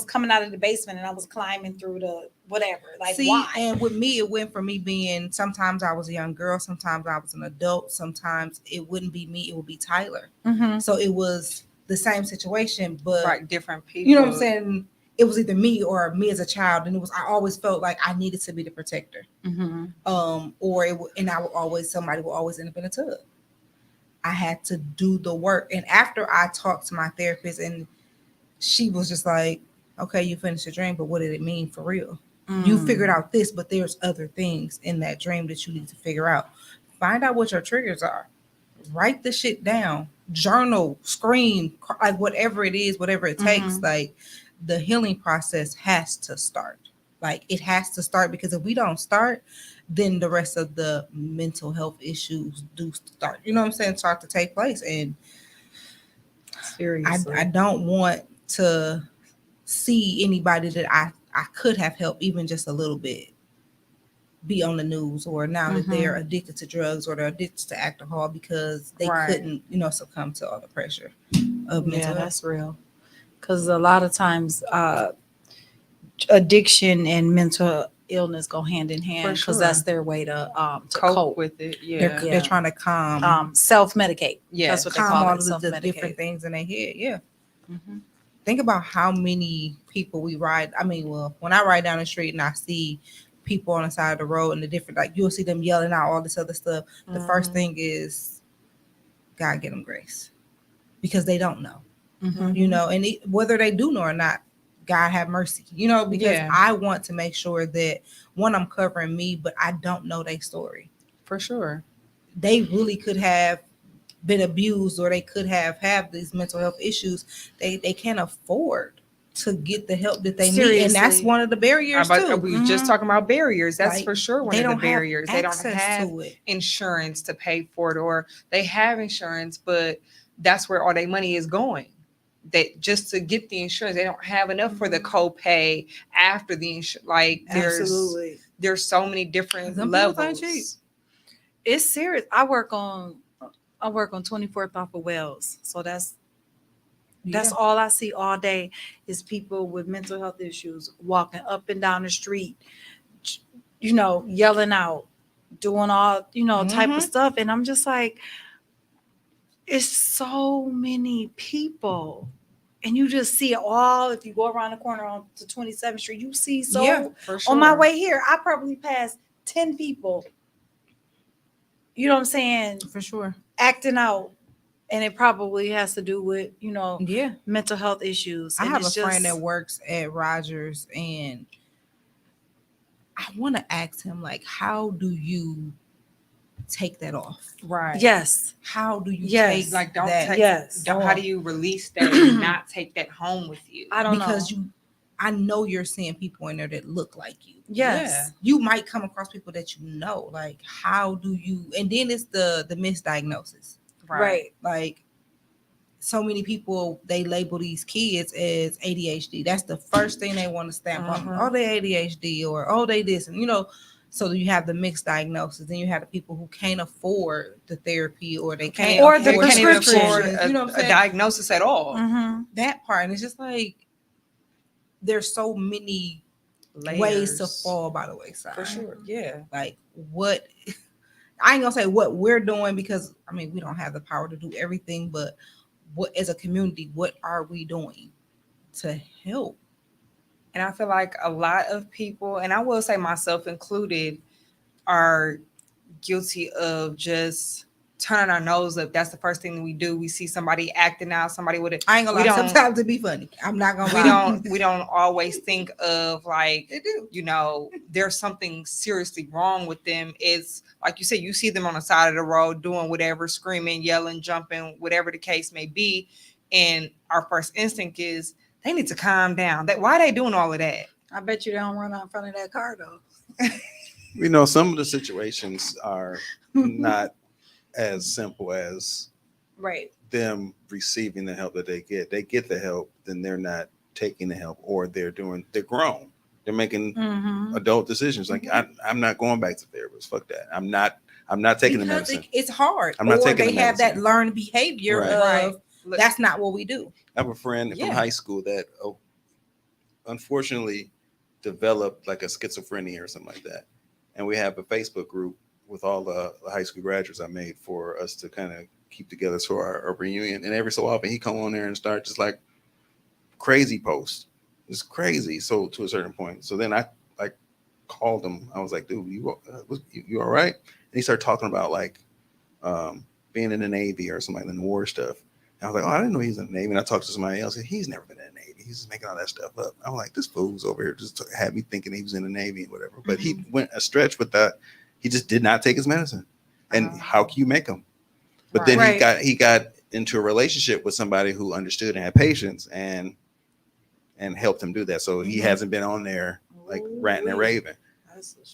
coming out of the basement and I was climbing through the whatever, like See, why? and with me, it went from me being, sometimes I was a young girl, sometimes I was an adult, sometimes it wouldn't be me, it would be Tyler. Mhm. So it was the same situation, but Right. Different people. you know what I'm saying? It was either me or me as a child, and it was, I always felt like I needed to be the protector. Or it would, and I would always, somebody would always end up in a tub. I had to do the work, and after I talked to my therapist, and she was just like, okay, you finished your dream, but what did it mean for real? You figured out this, but there's other things in that dream that you need to figure out. Find out what your triggers are. Write the shit down. Journal, scream, like whatever it is, whatever it takes. Like, the healing process has to start. Like, it has to start, because if we don't start, then the rest of the mental health issues do start. You know what I'm saying? Start to take place. And Seriously. I don't want to see anybody that I could have helped, even just a little bit, be on the news, or now that they're addicted to drugs or they're addicted to alcohol because they Right. couldn't, succumb to all the pressure of mental health. That's real. Because a lot of times addiction and mental illness go hand in hand, because sure. that's their way to cope with it. Yeah. They're trying to calm self-medicate. Yeah. That's what they calm call all it, of the self-medicate. different things in their head. Yeah. Mhm. Think about how many people we ride. I mean, well, when I ride down the street and I see people on the side of the road and the different, like, you'll see them yelling out all this other stuff. The first thing is, God get them grace, because they don't know, and whether they do know or not, God have mercy, because Yeah. I want to make sure that, one, I'm covering me, but I don't know their story. For sure. They really could have been abused, or they could have these mental health issues. They can't afford to get the help that they need, and that's Seriously. one of the barriers too. We were just talking about barriers. That's Like, for sure one they of the don't have barriers. They don't access have to it. insurance to pay for it, or they have insurance, but that's where all their money is going. that just to get the insurance, they don't have enough for the copay after the insurance. Like Absolutely. there's so many different Some people ain't cheap. levels. It's serious. I work on 24th off of Wells. So that's all I see all day is people with mental health issues walking up and down the street, yelling out, doing all, type of stuff. And I'm just like, it's so many people. And you just see it all. If you go around the corner on to 27th Street, you see For sure. on my way here, I probably passed 10 people. You know what I'm saying? For sure. Acting out. And it probably has to do with, Yeah. mental health issues. I And have a it's friend that works at Rogers, and I want to ask him, like, how do you take that off? Right. Yes. How do you Yes. take Like don't that? take Yes. how do you release that and not take that home with you? I don't Because know. I know you're seeing people in there that look like you. Yes. You might come across people that you know. Like, how do you? And then it's the misdiagnosis. Right. Like, so many people, they label these kids as ADHD. That's the first thing they want to stamp on them. Oh, they ADHD, or oh, they this, and so you have the mixed diagnosis. Then you have the people who can't afford the therapy, or they can't, Or the afford, can't even prescription. afford you know what I'm a saying? diagnosis at all. Mm-hmm. That part, and it's just like there's so many ways Layers. to fall by the wayside. For sure. Yeah. Like, what? I ain't gonna say what we're doing, because I mean we don't have the power to do everything, but what, as a community, what are we doing to help? And I feel like a lot of people, and I will say myself included, are guilty of just turning our nose up. That's the first thing we do. We see somebody acting out, somebody with it. I ain't gonna We lie. don't- Sometimes it be funny. I'm not gonna We lie. we don't always think of like, They do. there's something seriously wrong with them. It's like you said, you see them on the side of the road doing whatever, screaming, yelling, jumping, whatever the case may be. And our first instinct is they need to calm down. Why are they doing all of that? I bet you they don't run out in front of that car though. Some of the situations are not as simple as Right. them receiving the help that they get. They get the help, then they're not taking the help, or they're grown. They're making Mm-hmm. adult decisions. Like I'm not going back to therapist. Fuck that. I'm not taking the Because medicine. it's hard. I'm not or taking they the have that medicine. learned behavior Right. of that's not what we do. I have a friend from Yeah. high school that unfortunately developed like a schizophrenia or something like that. And we have a Facebook group with all the high school graduates I made for us to kind of keep together for our reunion. And every so often he come on there and start just like crazy posts. It's crazy. So to a certain point. So then I like called him. I was like, dude, you all right? And he started talking about like being in the Navy or something like the war stuff. And I was like, oh, I didn't know he was in the Navy. And I talked to somebody else. And he's never been in the Navy. He's just making all that stuff up. I'm like, this fool's over here just had me thinking he was in the Navy and whatever. But he went a stretch with that. He just did not take his medicine. And how can you make him? But then he got into a relationship with somebody who understood and had patience and helped him do that. So he hasn't been on there like ranting and raving.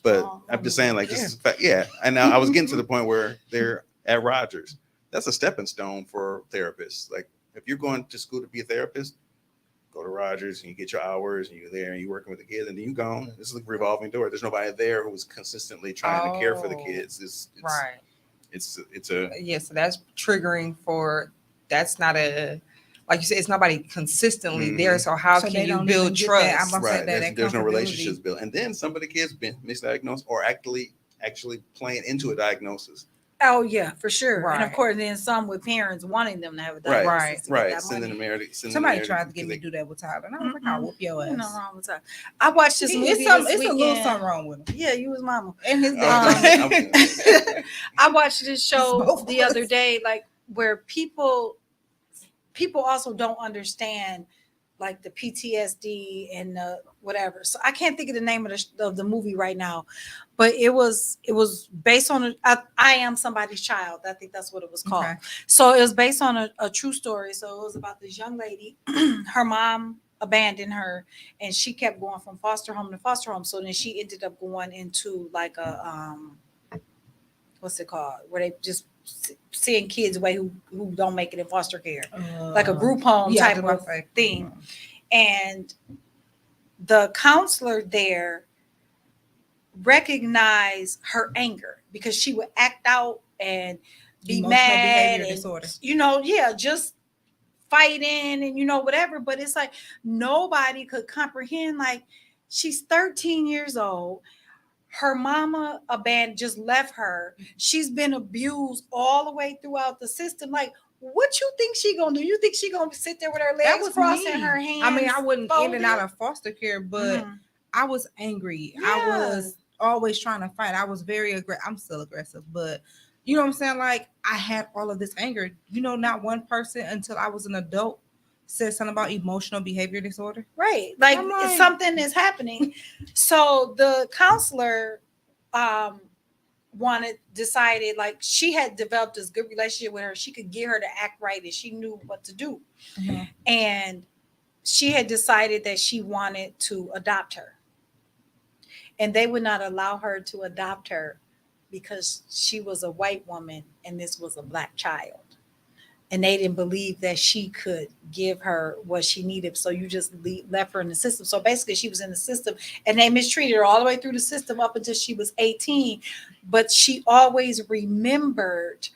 But I'm just saying, like, this is fact. Yeah. And now I was getting to the point where they're at Rogers. That's a stepping stone for therapists. Like, if you're going to school to be a therapist, go to Rogers and you get your hours and you're there and you're working with the kids and then you gone. This is a revolving door. There's nobody there who's consistently trying to care for the kids. It's Right. It's a So that's triggering for, that's not a, like you said, it's nobody consistently there. So how So can they you don't build even get that. trust? I'm gonna say right. that There's no comfortability. relationships built. And then some of the kids been misdiagnosed or actually playing into a diagnosis. Oh yeah, for sure. And of Right. course, then some with parents wanting them to have a Right. diagnosis. to get Right. that Sending money. the marriage. Somebody tried to get me to do that with Tyler, and I was like, "I'll whoop your Ain't ass." nothing wrong with that. I watched this movie It's this a little weekend. something wrong with him. Yeah, you was mama. And his I watched this show Both the of us. other day, like where people also don't understand like the PTSD and the whatever. So I can't think of the name of the movie right now, but it was based on I Am Somebody's Child. I think that's what it was called. Okay. So it was based on a true story. So it was about this young lady. Her mom abandoned her, and she kept going from foster home to foster home. So then she ended up going into like what's it called, where they just seeing kids away who don't make it in foster care, like a group home type of thing. And the counselor there recognized her anger because she would act out and be Emotional mad behavior and disorder. just fighting and whatever. But it's like nobody could comprehend, like, she's 13 years old, her mama just left her, she's been abused all the way throughout the system. Like, what you think she gonna do? You think she gonna sit there with her legs crossed and her hands? I mean, I wouldn't folded? in and out of foster care, but I was angry. Yeah. I was always trying to fight. I was very aggressive. I'm still aggressive, but you know what I'm saying? Like, I had all of this anger. Not one person until I was an adult said something about emotional behavior disorder. Right. Like, something is happening. So the counselor decided, like, she had developed this good relationship with her. She could get her to act right and she knew what to do. Mm-hmm. And she had decided that she wanted to adopt her. And they would not allow her to adopt her because she was a white woman and this was a black child. And they didn't believe that she could give her what she needed. So you just left her in the system. So basically she was in the system and they mistreated her all the way through the system up until she was 18. But she always remembered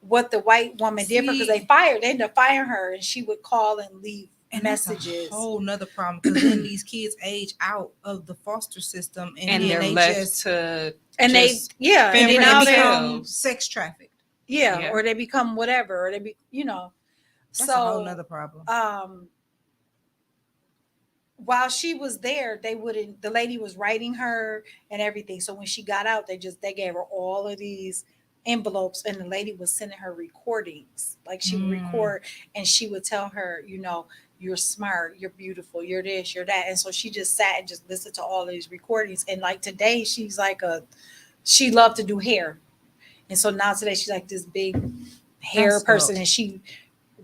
what the white woman did because they ended up firing her, and she would call and leave messages. That's a whole nother problem, because then these kids age out of the foster system and they're they left just to and they fend and for now themselves. sex trafficked. Yeah, or they become whatever, or they be, That's a whole nother problem. While she was there, the lady was writing her and everything. So when she got out, they gave her all of these envelopes, and the lady was sending her recordings. Like, she would record and she would tell her, you're smart, you're beautiful, you're this, you're that. And so she just sat and just listened to all of these recordings. And like today, she's like she loved to do hair. And so now today she's like this big hair person, and she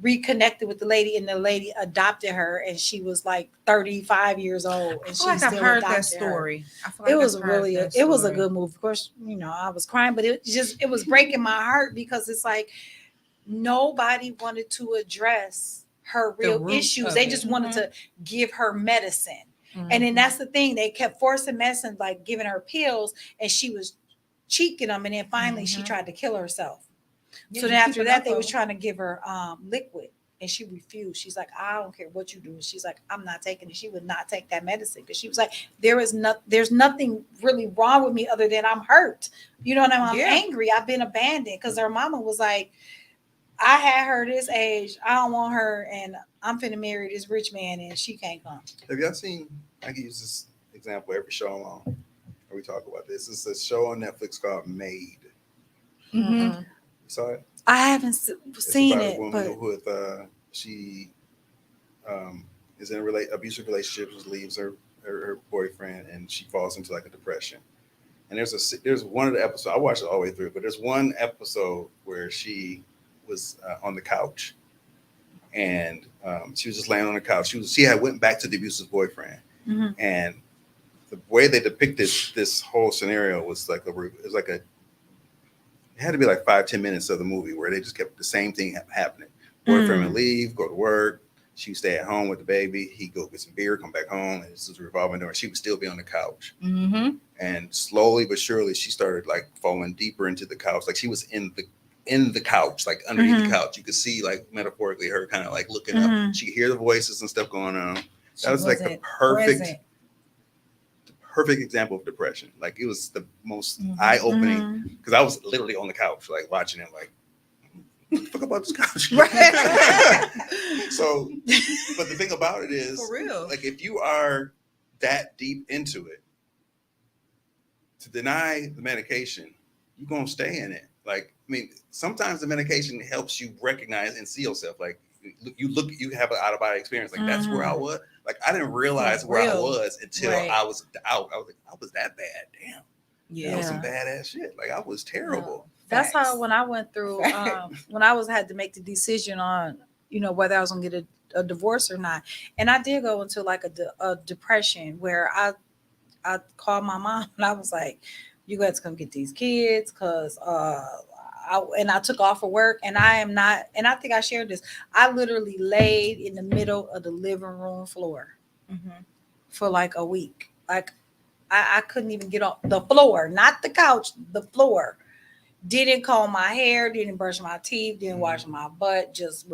reconnected with the lady, and the lady adopted her, and she was like 35 years old. And she I've heard that story. It was a good move. Of course, I was crying, but it was breaking my heart because it's like nobody wanted to address her real issues. They just wanted to give her medicine. And then that's the thing. They kept forcing medicine, like giving her pills, and she was cheeking them, and then finally she tried to kill herself. So then after that, they was trying to give her liquid, and she refused. She's like, I don't care what you do. And she's like, I'm not taking it. She would not take that medicine because she was like, there's nothing really wrong with me other than I'm hurt. You know what I mean? I'm angry. I've been abandoned, because her mama was like, I had her this age. I don't want her, and I'm finna marry this rich man, and she can't come. Have y'all seen? I can use this example every show on. We talk about this. It's a show on Netflix called Made. Mm-hmm. You saw it? I haven't seen it. A woman with she is in abusive relationships, leaves her boyfriend, and she falls into like a depression. And there's one of the episodes, I watched it all the way through, but there's one episode where she was on the couch, and she was just laying on the couch. She had went back to the abusive boyfriend, and the way they depicted this whole scenario was like it had to be like 5-10 minutes of the movie where they just kept the same thing happening. Boyfriend would leave, go to work. She would stay at home with the baby. He'd go get some beer, come back home, and this was a revolving door. She would still be on the couch. And slowly but surely, she started like falling deeper into the couch. Like, she was in the couch, like underneath the couch. You could see, like, metaphorically, her kind of like looking up. She could hear the voices and stuff going on. That was like the perfect example of depression. Like, it was the most eye-opening, because I was literally on the couch, like, watching it, like, what the fuck about this couch? So, but the thing about it is, for real, like, if you are that deep into it, to deny the medication, you're gonna stay in it. Like, I mean, sometimes the medication helps you recognize and see yourself. Like, you have an out-of-body experience. Like, that's where I was. Like, I didn't realize where I was until I was out. I was like, I was that bad. Damn. Yeah. That was some badass shit. Like, I was terrible. That's how, when I went through, when I had to make the decision on, whether I was going to get a divorce or not. And I did go into like a depression where I called my mom and I was like, You got to come get these kids because I took off for work, and I am not, and I think I shared this. I literally laid in the middle of the living room floor for like a week. Like I couldn't even get off the floor, not the couch, the floor. Didn't comb my hair, didn't brush my teeth, didn't wash my butt. Just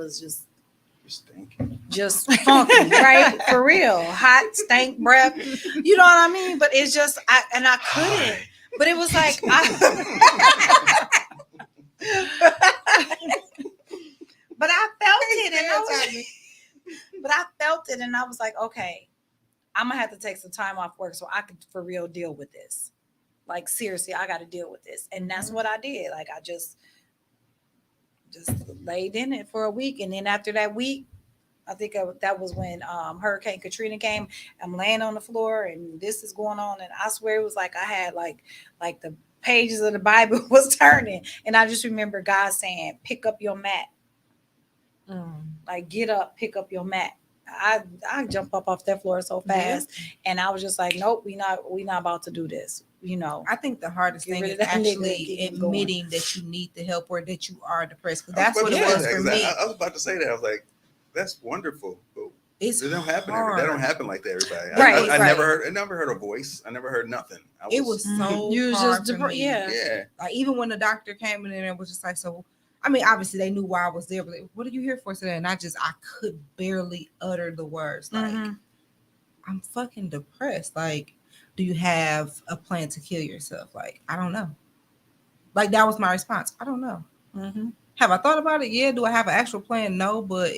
Stinking. just funky, right? For real, hot, stank breath. You know what I mean? But it's just I couldn't. But it was like but I felt it, and I was like, okay, I'm gonna have to take some time off work so I could for real deal with this. Like seriously, I got to deal with this, and that's what I did. Like I just laid in it for a week, and then after that week, I think that was when Hurricane Katrina came. I'm laying on the floor, and this is going on, and I swear it was like I had like the pages of the Bible was turning, and I just remember God saying, "Pick up your mat." Like get up, pick up your mat. I jump up off that floor so fast, and I was just like, nope, we not about to do this. You know, I think the hardest thing is actually admitting that you need the help or that you are depressed. Because that's what it was for me. I was about to say that. I was like, that's wonderful. But it don't happen. That don't happen like that. Everybody. Right. I never heard a voice. I never heard nothing. It was so you was hard just for me. Yeah. Like even when the doctor came in there and was just like, so. I mean, obviously they knew why I was there, but like, what are you here for today? And I could barely utter the words. Like, I'm fucking depressed. Like, do you have a plan to kill yourself? Like, I don't know. Like, that was my response. I don't know. Have I thought about it? Yeah. Do I have an actual plan? No, but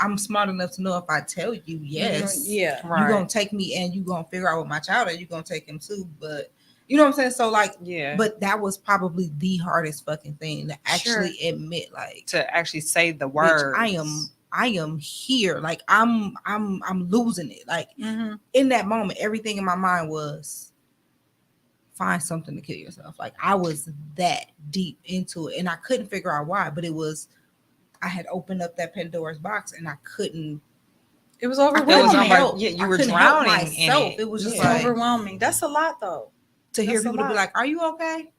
I'm smart enough to know if I tell you yes, yeah, you're going to take me and you're going to figure out what my child is. You're going to take him too. But you know what I'm saying? So like, yeah. But that was probably the hardest fucking thing to actually admit, like to actually say the words. I am here. Like I'm losing it. Like in that moment, everything in my mind was find something to kill yourself. Like I was that deep into it, and I couldn't figure out why. But it was I had opened up that Pandora's box, and I couldn't. It was overwhelming. You were drowning in it. It was just like overwhelming. That's a lot, though. To hear people to be like, "Are you okay?"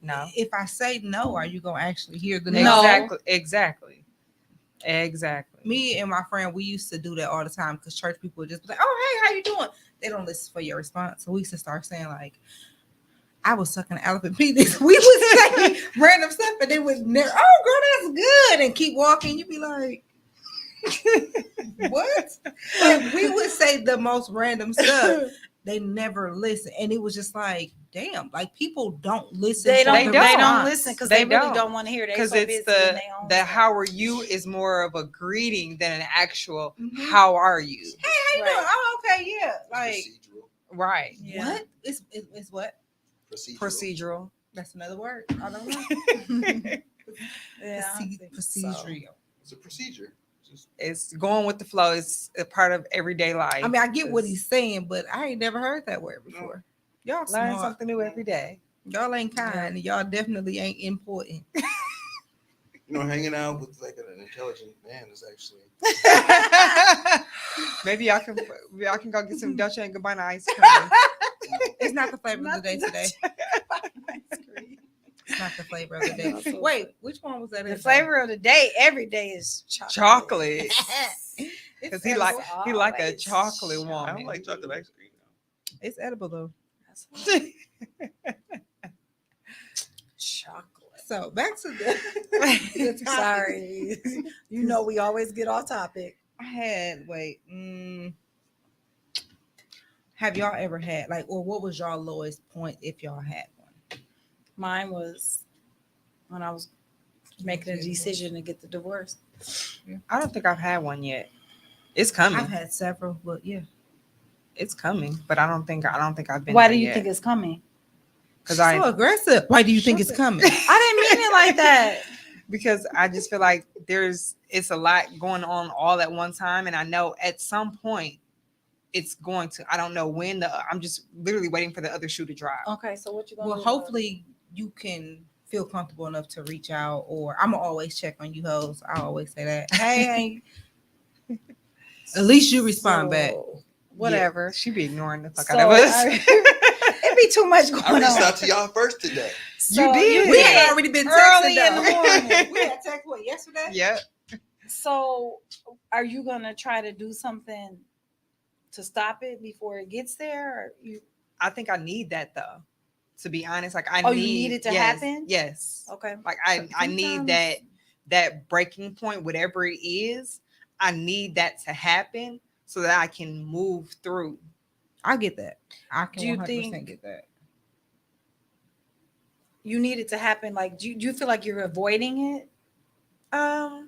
No. If I say no, are you gonna actually hear the no? Exactly. Me and my friend, we used to do that all the time because church people would just be like, "Oh, hey, how you doing?" They don't listen for your response, so we used to start saying like, "I was sucking an elephant penis." We would say random stuff, and they would never. Oh, girl, that's good, and keep walking. You'd be like, "What?" And we would say the most random stuff. They never listen, and it was just like, damn, like people don't listen. They don't listen because they really don't want to hear. Because it's the how are you is more of a greeting than an actual how are you. Hey, how you doing? Oh, okay, yeah, like procedural. Right. Yeah. What? It's what? Procedural. That's another word. I don't know. Procedural. It's a procedure. It's going with the flow. It's a part of everyday life. I mean, I get what he's saying, but I ain't never heard that word before. No. Y'all learn something new every day. Y'all ain't kind. Y'all definitely ain't important. You know, hanging out with like an intelligent man is actually. Maybe y'all can go get some Dolce and Gabbana ice cream. It's not the flavor of the day today. It's not the flavor of the day. Wait, which one was that? The flavor of the day every day is chocolate. Because he like a chocolate woman. I don't like chocolate ice cream. It's edible though. Chocolate. So back to the sorry. You know we always get off topic. I had have y'all ever had like, or what was y'all lowest point if y'all had one? Mine was when I was making a decision to get the divorce. I don't think I've had one yet. It's coming. I've had several, but yeah, it's coming. But I don't think I've been. Why do you think it's coming? Because so aggressive. Why do you think it's coming? I didn't mean it like that. Because I just feel like it's a lot going on all at one time, and I know at some point it's going to. I don't know when. I'm just literally waiting for the other shoe to drop. Okay, so what you gonna do? Well, hopefully you can feel comfortable enough to reach out, or I'm gonna always check on you hoes. I always say that. Hey. At least you respond back. Whatever. Yeah, she be ignoring the fuck out of us. It'd be too much going I reached on. out to y'all first today. So You did. We had already been early texting in the though. morning. We had text what yesterday? Yeah. So, are you gonna try to do something to stop it before it gets there? Or you? I think I need that though. To be honest, like I Oh, need you need it to yes, happen? Yes. Okay. Like I need that breaking point, whatever it is. I need that to happen so that I can move through. I get that. I can Do you 100% think- get that. You need it to happen. Like, do you feel like you're avoiding it? No,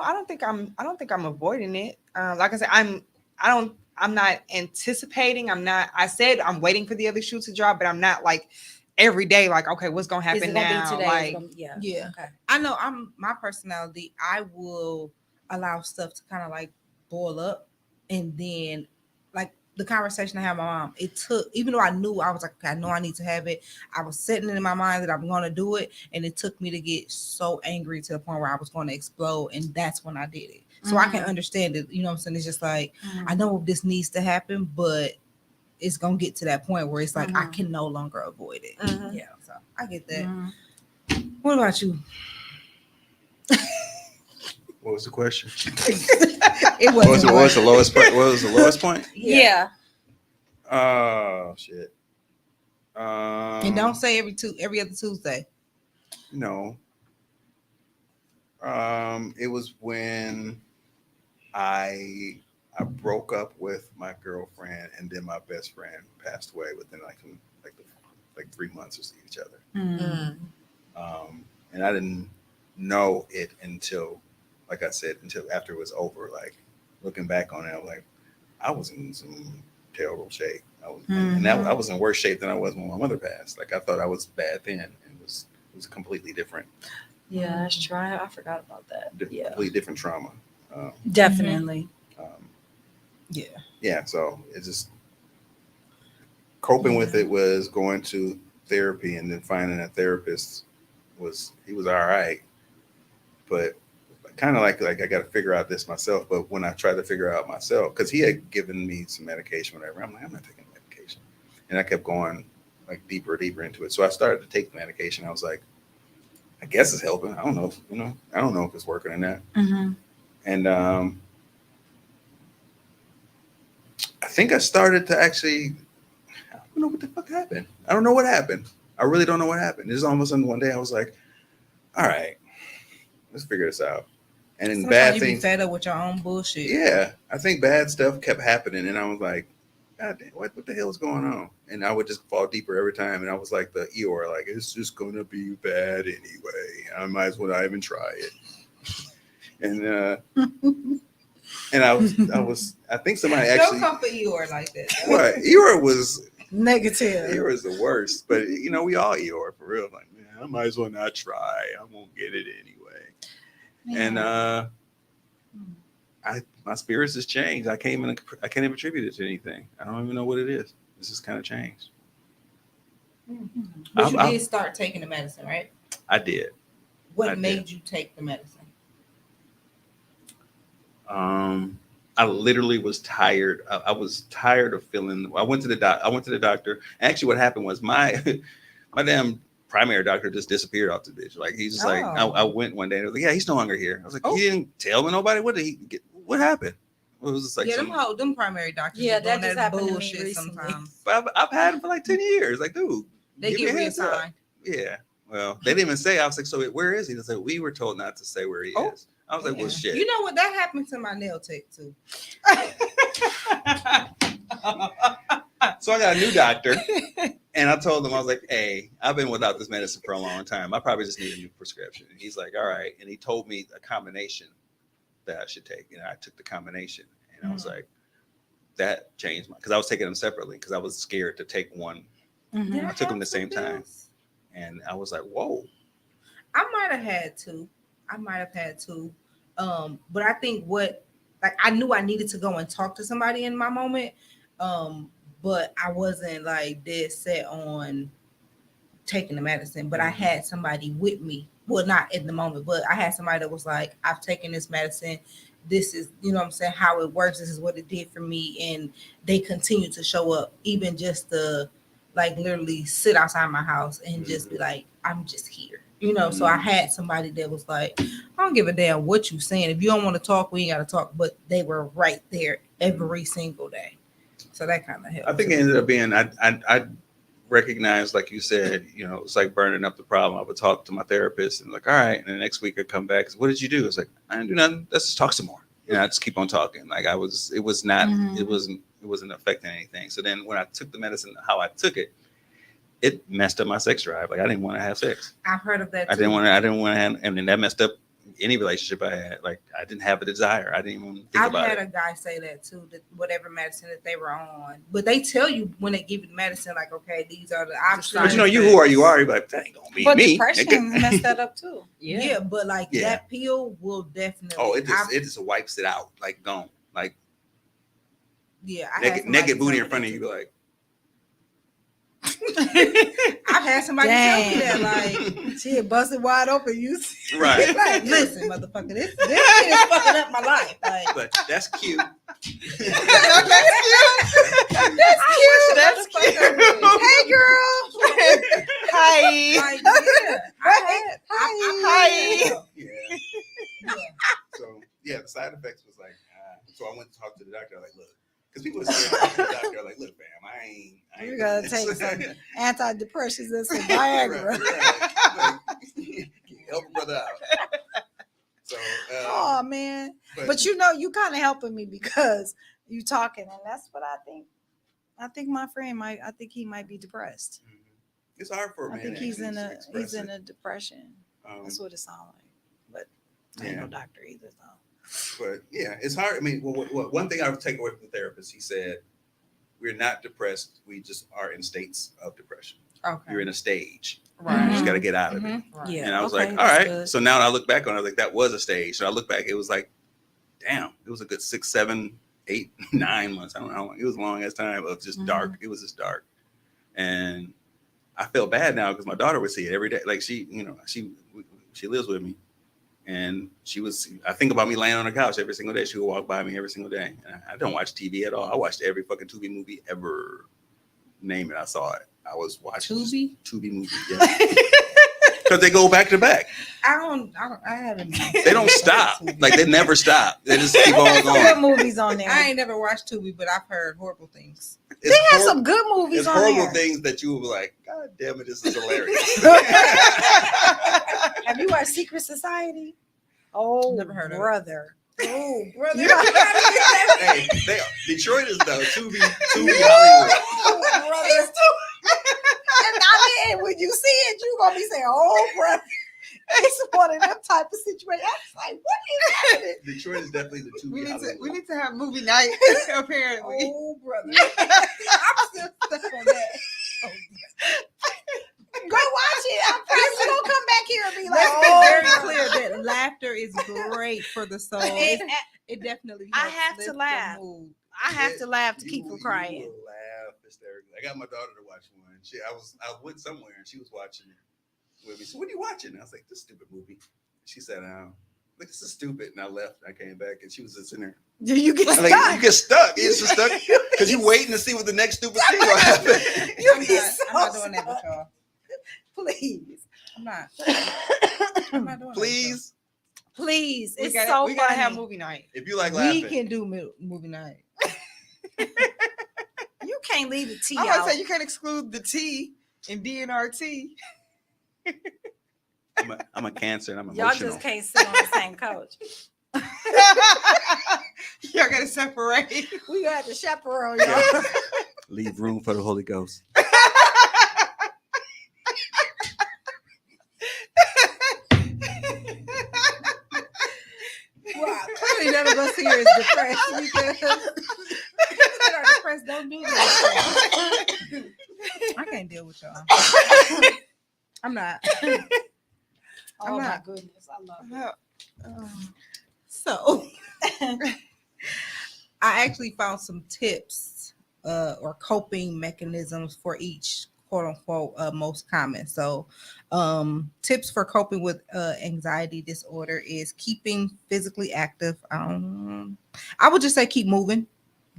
I don't think I'm avoiding it. Like I said, I'm not anticipating. I said I'm waiting for the other shoe to drop, but I'm not like every day like, okay, what's gonna happen Is it gonna now? be today? Like, Yeah. Okay. I know I'm my personality, I will allow stuff to kind of like boil up, and then like the conversation I had with my mom, it took, even though I knew, I was like, okay, I know I need to have it. I was setting it in my mind that I'm gonna do it, and it took me to get so angry to the point where I was gonna explode, and that's when I did it. So I can understand it, you know what I'm saying? It's just like I know this needs to happen, but it's gonna get to that point where it's like I can no longer avoid it. Mhm. Yeah, so I get that. Mhm. What about you? What was the question? It What was, wasn't what was the one. lowest point? What was the lowest point? Yeah. Oh shit. And don't say every other Tuesday. No. It was when I broke up with my girlfriend, and then my best friend passed away within like 3 months of each other. Mm. And I didn't know it until, like I said, until after it was over. Like looking back on it, I'm like, I was in some terrible shape. I was in worse shape than I was when my mother passed. Like I thought I was bad then, and it was completely different. Yeah, that's true. I forgot about that. Yeah. Completely different trauma. Definitely. Yeah. Yeah, so it's just coping with it was going to therapy, and then finding a therapist was all right, but kind of like I got to figure out this myself. But when I tried to figure out myself, because he had given me some medication, whatever, I'm like, I'm not taking medication, and I kept going like deeper into it. So I started to take the medication. I was like, I guess it's helping. I don't know, I don't know if it's working or not. Mm-hmm. And I think I started to actually, I don't know what the fuck happened. I don't know what happened. I really don't know what happened. It's almost on one day I was like, all right, let's figure this out. And then Sometimes bad you things. be fed up with your own bullshit. Yeah, I think bad stuff kept happening, and I was like, God damn, what the hell is going on? And I would just fall deeper every time, and I was like the Eeyore, like it's just gonna be bad anyway. I might as well not even try it. And I think somebody Don't actually. come for Eeyore like that. What Eeyore was Negative. Eeyore is the worst, but we all Eeyore for real. Like, man, I might as well not try. I won't get it anyway. And my spirits has changed. I can't even attribute it to anything. I don't even know what it is. It's just kind of changed. But you did start taking the medicine, right? I did. What made you take the medicine? I literally was tired. I was tired of feeling. I went to the doctor. Actually, what happened was my damn primary doctor just disappeared off the bitch. Like he's just like, I went one day and I was like, yeah, he's no longer here. I was like, he didn't tell me nobody. What did he get? What happened? It was just like them primary doctors. Yeah, be that doing just happened to me bullshit recently. sometimes. But I've had him for like 10 years. Like, dude, They give get me a heads up. reassigned. Yeah. Well, they didn't even say. I was like, so where is he? They said, we were told not to say where he is. I was like, well, shit. You know what? That happened to my nail tech too. So I got a new doctor, and I told him, I was like, hey, I've been without this medicine for a long time. I probably just need a new prescription. And he's like, all right. And he told me a combination that I should take. And I took the combination, and I was like, that changed because I was taking them separately because I was scared to take one. Mm-hmm. I took them the same time, and I was like, whoa. I might have had to. But I think I knew I needed to go and talk to somebody in my moment. But I wasn't like dead set on taking the medicine. But I had somebody with me. Well, not in the moment, but I had somebody that was like, I've taken this medicine. This is, you know what I'm saying, how it works. This is what it did for me. And they continue to show up, even just the like literally sit outside my house and just be like, I'm just here. You know, so I had somebody that was like, I don't give a damn what you saying. If you don't want to talk, we ain't got to talk. But they were right there every single day. So that kind of helped. I think it ended up being, I recognized, like you said, you know, it's like burning up the problem. I would talk to my therapist and like, all right. And the next week I'd come back. What did you do? It's like, I didn't do nothing. Let's just talk some more. And I just keep on talking. Like it wasn't affecting anything. So then when I took the medicine, how I took it, it messed up my sex drive. Like I didn't want to have sex. I've heard of that too. I didn't want to have, and then that messed up any relationship I had. Like I didn't have a desire. I didn't even think about it. I've had a guy say that too, that whatever medicine that they were on. But they tell you when they give you the medicine, like, okay, these are the options. But you know, you who are you are. You're like, that ain't gonna be But me. depression messed that up too. Yeah, but like that pill will definitely. Oh, it just wipes it out. Like gone. Like yeah, naked booty in front of you. Like I've had somebody tell me that, like, she had busted wide open. You see? right. Like, listen, motherfucker, this shit is fucking up my life. Like, But that's cute. That's cute. Hey, girl. Hi. Like, yeah, Hi. Yeah. So yeah, the side effects was like, so I went to talk to the doctor. Like, look, because people are scared to the doctor. Like, look, fam, I ain't. You gotta take some antidepressants and some Viagra. Right. Help a brother out. So, Oh man, but you know, you kind of helping me because you talking, and that's what I think. I think my friend might. I think he might be depressed. it's hard for a man. I think he's in a depression. Um, That's what it sounds like. But I ain't no doctor either, though. But yeah, it's hard. I mean, one thing I would take away from the therapist, he said, we're not depressed. We just are in states of depression. okay, You're in a stage. right. You just got to get out of it. Right. Yeah. And I was okay, like, all that's right. good. So now I look back on it, I was like, that was a stage. So I look back, it was like, damn, it was a good 6, 7, 8, 9 months. I don't know how long. It was a long ass time of just dark. It was just dark. And I felt bad now because my daughter would see it every day. Like she lives with me. And I think about me laying on the couch every single day. She would walk by me every single day. And I don't watch TV at all. I watched every fucking Tubi movie ever. Name it, I saw it. I was watching Tubi movie. Yeah. Because they go back to back. I haven't. They don't stop. Like they never stop. They just keep on Good going. movies on there. I ain't never watched Tubi, but I've heard horrible things. They have some good movies It's on horrible there. things that you will be like, God damn it, this is hilarious. Have you watched Secret Society? Oh, Never heard of it. brother. Oh, brother. Hey, Detroit is though Tubi Hollywood. Brother. And I mean, when you see it, you're gonna be saying, "Oh, brother." It's one of them type of situations. I was like, what is happening? Detroit is definitely the Tubi Hollywood. We need to have movie night, apparently. Oh, brother. I'm still stuck on that. Go watch it. I'm probably gonna come back here and be like, Let's be oh, very clear that laughter is great for the soul. It definitely. I helps have to lift the laugh. mood. I have to laugh to You keep will- from you crying. will laugh hysterically. I got my daughter to watch one. I went somewhere and she was watching it with me. So what are you watching? And I was like, this stupid movie. She sat down. Like, this is stupid. And I left. I came back and she was just in there. You get I'm stuck. like, you get stuck. It's just stuck because you're waiting to see what the next stupid thing will happen. You I'm be not so doing that with stuck. y'all. Please. I'm not. I'm not doing Please, Please. We It's gotta, so we gotta have funny. movie night. if you like that with y'all. laughing, We can do movie night. You can't leave the tea I'm out. gonna say you can't exclude the T and DNRT. I'm a Cancer and I'm Y'all emotional. just can't sit on the same couch. Y'all gotta separate. We got to chaperone y'all. Leave room for the Holy Ghost. Wow, clearly none of us here is depressed because that are depressed don't do that. I can't deal with y'all. I'm not. Oh I'm my not. goodness, I love it. So I actually found some tips or coping mechanisms for each quote unquote most common. So tips for coping with anxiety disorder is keeping physically active. I would just say keep moving.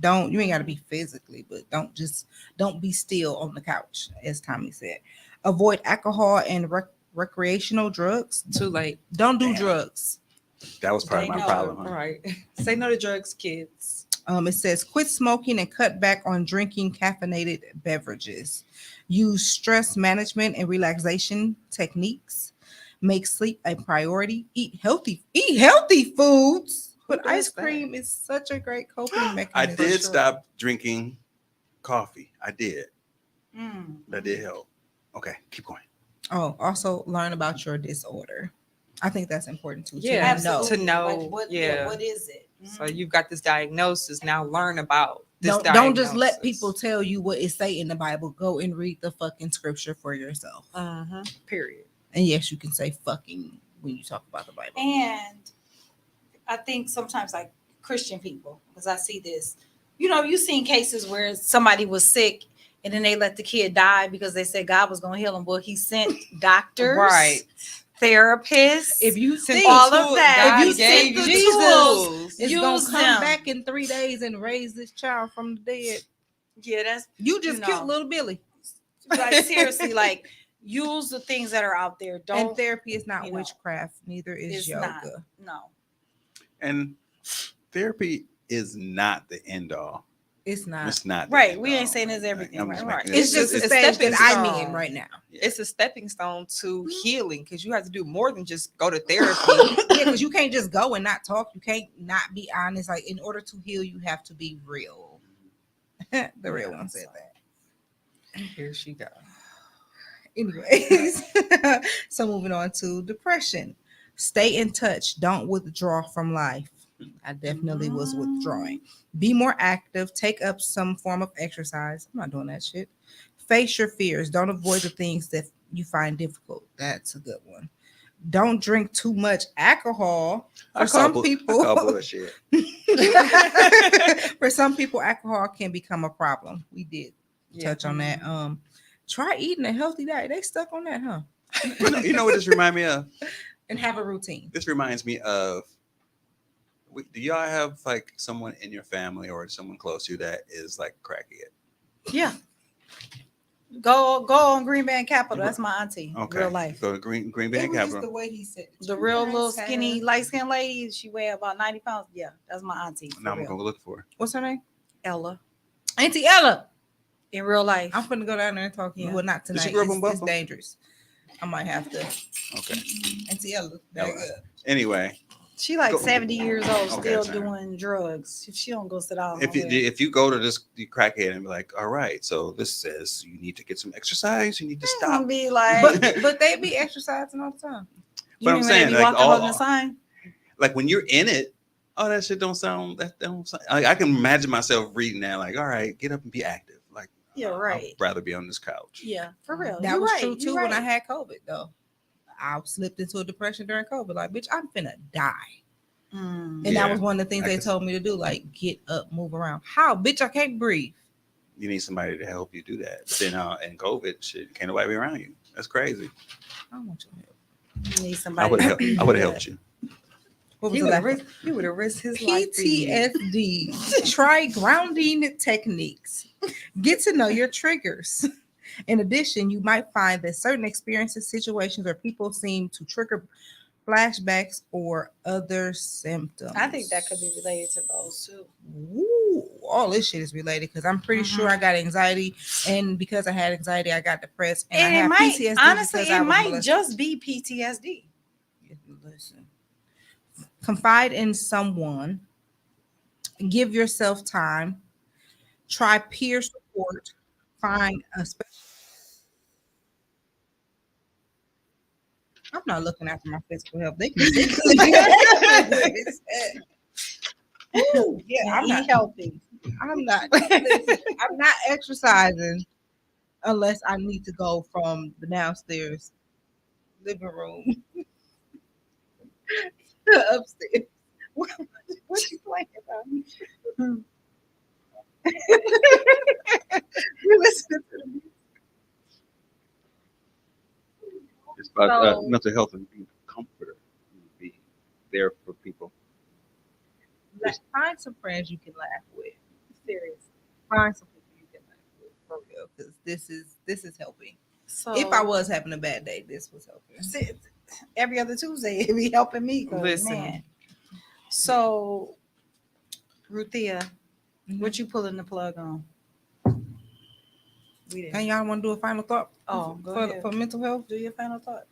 You ain't got to be physically, but don't be still on the couch, as Tommy said. Avoid alcohol and recreational drugs. Too late. Don't do Damn. drugs. That was part of They my know. problem. All Huh? right. Say no to drugs, kids. It says quit smoking and cut back on drinking caffeinated beverages. Use stress management and relaxation techniques. Make sleep a priority. Eat healthy foods. But does ice that? cream is such a great coping mechanism. I did Sure. stop drinking coffee. I did. Mm. That did help. Okay, keep going. Oh, also learn about your disorder. I think that's important too. Yeah, to know. Absolutely. To know, Like, what, yeah. what is it? So you've got this diagnosis. Now learn about this Don't just let diagnosis. people tell you what it say in the Bible. Go and read the fucking scripture for yourself. Period. And yes, you can say fucking when you talk about the Bible. And I think sometimes like Christian people, because I see this, you've seen cases where somebody was sick and then they let the kid die because they said God was going to heal him. Well, he sent doctors, Right. If therapists. you think all of that, God if you gave think you the the tools tools. is Use gonna come them. back in 3 days and raise this child from the dead, Yeah, that's you just killed know. little Billy. like seriously, like use the things that are out there. And Don't therapy is not you know, witchcraft, neither is it's yoga. not. No. And therapy is not the end all. It's not. It's not the Right, end we ain't all. saying it's everything, I'm just right. making It's it- just the it's stage stepping that I'm in stone. right now. Yeah. It's a stepping stone to healing because you have to do more than just go to therapy. Yeah, because you can't just go and not talk. You can't not be honest. Like in order to heal, you have to be real. The real one said that. Here she goes. Anyways, so moving on to depression. Stay in touch. Don't withdraw from life. I definitely was withdrawing. Be more active. Take up some form of exercise. I'm not doing that shit. Face your fears. Don't avoid the things that you find difficult. That's a good one. Don't drink too much alcohol. I For some call people, bullshit. for some people, alcohol can become a problem. We did Yeah. touch on that. Try eating a healthy diet. They stuck on that, huh? You know what this reminds me of? And have a routine. This reminds me of. Do y'all have like someone in your family or someone close to you that is like crackhead? Yeah. Go on Green Band Capital. That's my auntie. Okay. Real life. Go to Green It Band was just Capital. the way he said it. The real little skinny, light skinned lady. She weighed about 90 pounds. Yeah, that's my auntie. For Now I'm real. gonna look for her. What's her name? Ella. Auntie Ella. In real life. I'm finna go down there and talk to you. Yeah. Well, not Did tonight. she grow up in It's Buffalo? dangerous. I might have to. Okay. Auntie Ella. Back Ella. up. Anyway, She like Go- 70 years old, Okay, still sorry. doing drugs. She don't go sit down. if you go to this crackhead and be like, all right, so this says you need to get some exercise, you need to Gonna stop. be like, But they be exercising all the time. But I'm when saying, they be like, walking all- holding the sign. Like when you're in it, oh, that shit don't sound. That don't. Sound, I can imagine myself reading that. Like, all right, get up and be active. Like, Yeah, right. I'd rather be on this couch. Yeah, for real. That You're was right, true too you're when I right. had COVID though. I slipped into a depression during COVID. Like, bitch, I'm finna die. Mm. And Yeah, that was one of the things I they can- told me to do, like get up, move around. How, bitch? I can't breathe. You need somebody to help you do that. But then, in COVID, shit, can't nobody be around you. That's crazy. I don't want your help. You need I somebody. would to have. I would have helped you. What was He the would last have one? risked his life for you. PTSD. Try grounding techniques. Get to know your triggers. In addition, you might find that certain experiences, situations, or people seem to trigger flashbacks or other symptoms. I think that could be related to those too. Ooh, all this shit is related because I'm pretty sure I got anxiety, and because I had anxiety, I got depressed, and I And it have might, PTSD. honestly, because I it was might molested. just be PTSD. Listen. Confide in someone. Give yourself time. Try peer support. Find a special. I'm not looking after my physical health. They can. Ooh, yeah, I'm Eat not. healthy. I'm not. Listen, I'm not exercising unless I need to go from the downstairs living room to upstairs. What you playing about? You listen to the music. It's about So- mental health and being a comforter, be there for people. Find some friends you can laugh with. Seriously. Find some people you can laugh with for real, because this is helping. So If I was having a bad day, this was helping. every other Tuesday, it be helping me. 'Cause, Listen. man. So, Ruthia, Mhm. what you pulling the plug on? We And didn't. y'all want to do a final thought? Oh, go ahead. For mental health? Do your final thought.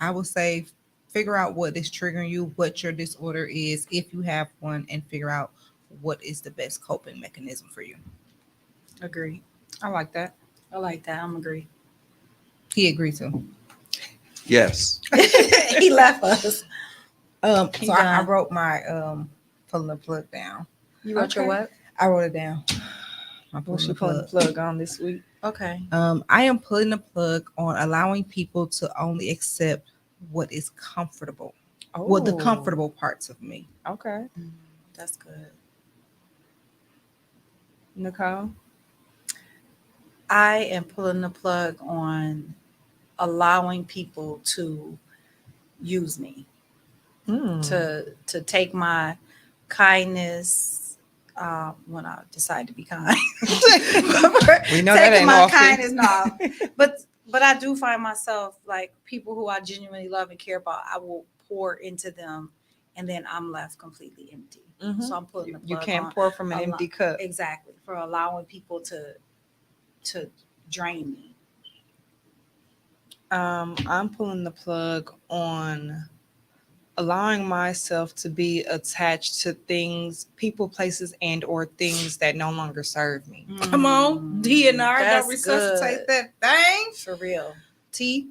I would say figure out what is triggering you, what your disorder is, if you have one, and figure out what is the best coping mechanism for you. Agree. I like that. I like that. I'm agree. He agreed to. Yes. He left us. He So I done. wrote my pulling the plug down. You wrote your Okay. what? I wrote it down. I'm What's pulling she the pulling the plug. plug on this week? Okay. I am pulling the plug on allowing people to only accept what is comfortable. Well, the Oh. comfortable parts of me. Okay. That's good. Nicole? I am pulling the plug on allowing people to use me, to take my kindness when I decide to be kind. We know that Taking ain't my often. kindness, no. But I do find myself like people who I genuinely love and care about, I will pour into them, and then I'm left completely empty. Mhm. So I'm pulling the You plug can't on. pour from an a empty lot. cup. Exactly, for allowing people to drain me. I'm pulling the plug on allowing myself to be attached to things, people, places, and or things that no longer serve me. Come on, DNR, That's don't resuscitate good. that thing. For real. T.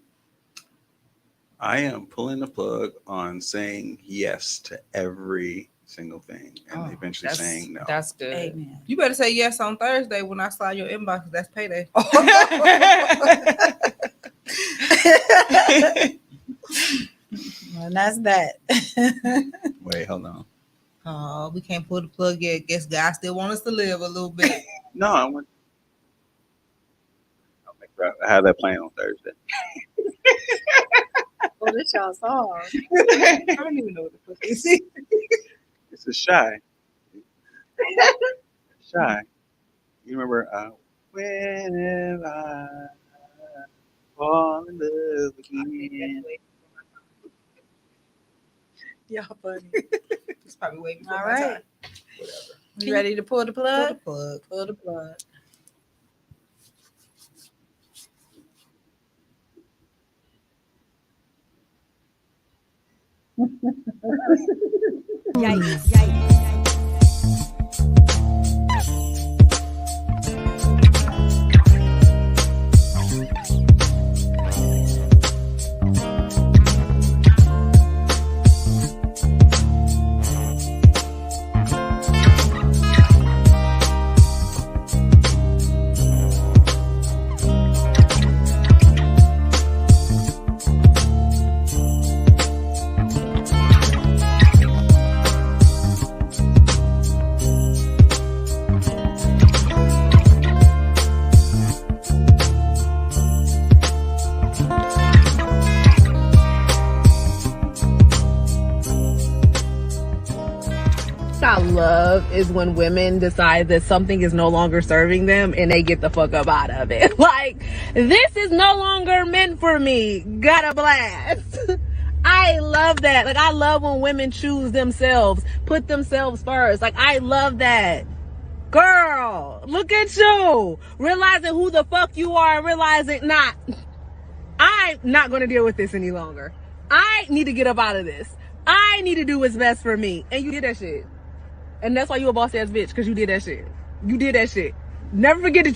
I am pulling the plug on saying yes to every single thing and Oh, eventually saying no. That's good. Amen. You better say yes on Thursday when I slide your inbox. 'Cause that's payday. And that's that. Wait, hold on. Oh, we can't pull the plug yet. Guess God still want us to live a little bit. No, I'll make sure I have that plan on Thursday. Well, this y'all song. I don't even know what the fuck this is. This is Shy. Shy. You remember when I fall in love again? Y'all funny. It's probably waiting for All my right. time. Whatever. You ready to pull the Pull plug? the plug. Pull the plug. I love is when women decide that something is no longer serving them and they get the fuck up out of it. Like, this is no longer meant for me. Got a blast. I love that. Like, I love when women choose themselves, put themselves first. Like, I love that. Girl, look at you. Realizing who the fuck you are and realizing, nah, I'm not going to deal with this any longer. I need to get up out of this. I need to do what's best for me. And you did that shit. And that's why you a boss ass bitch, because you did that shit. You did that shit. Never forget that you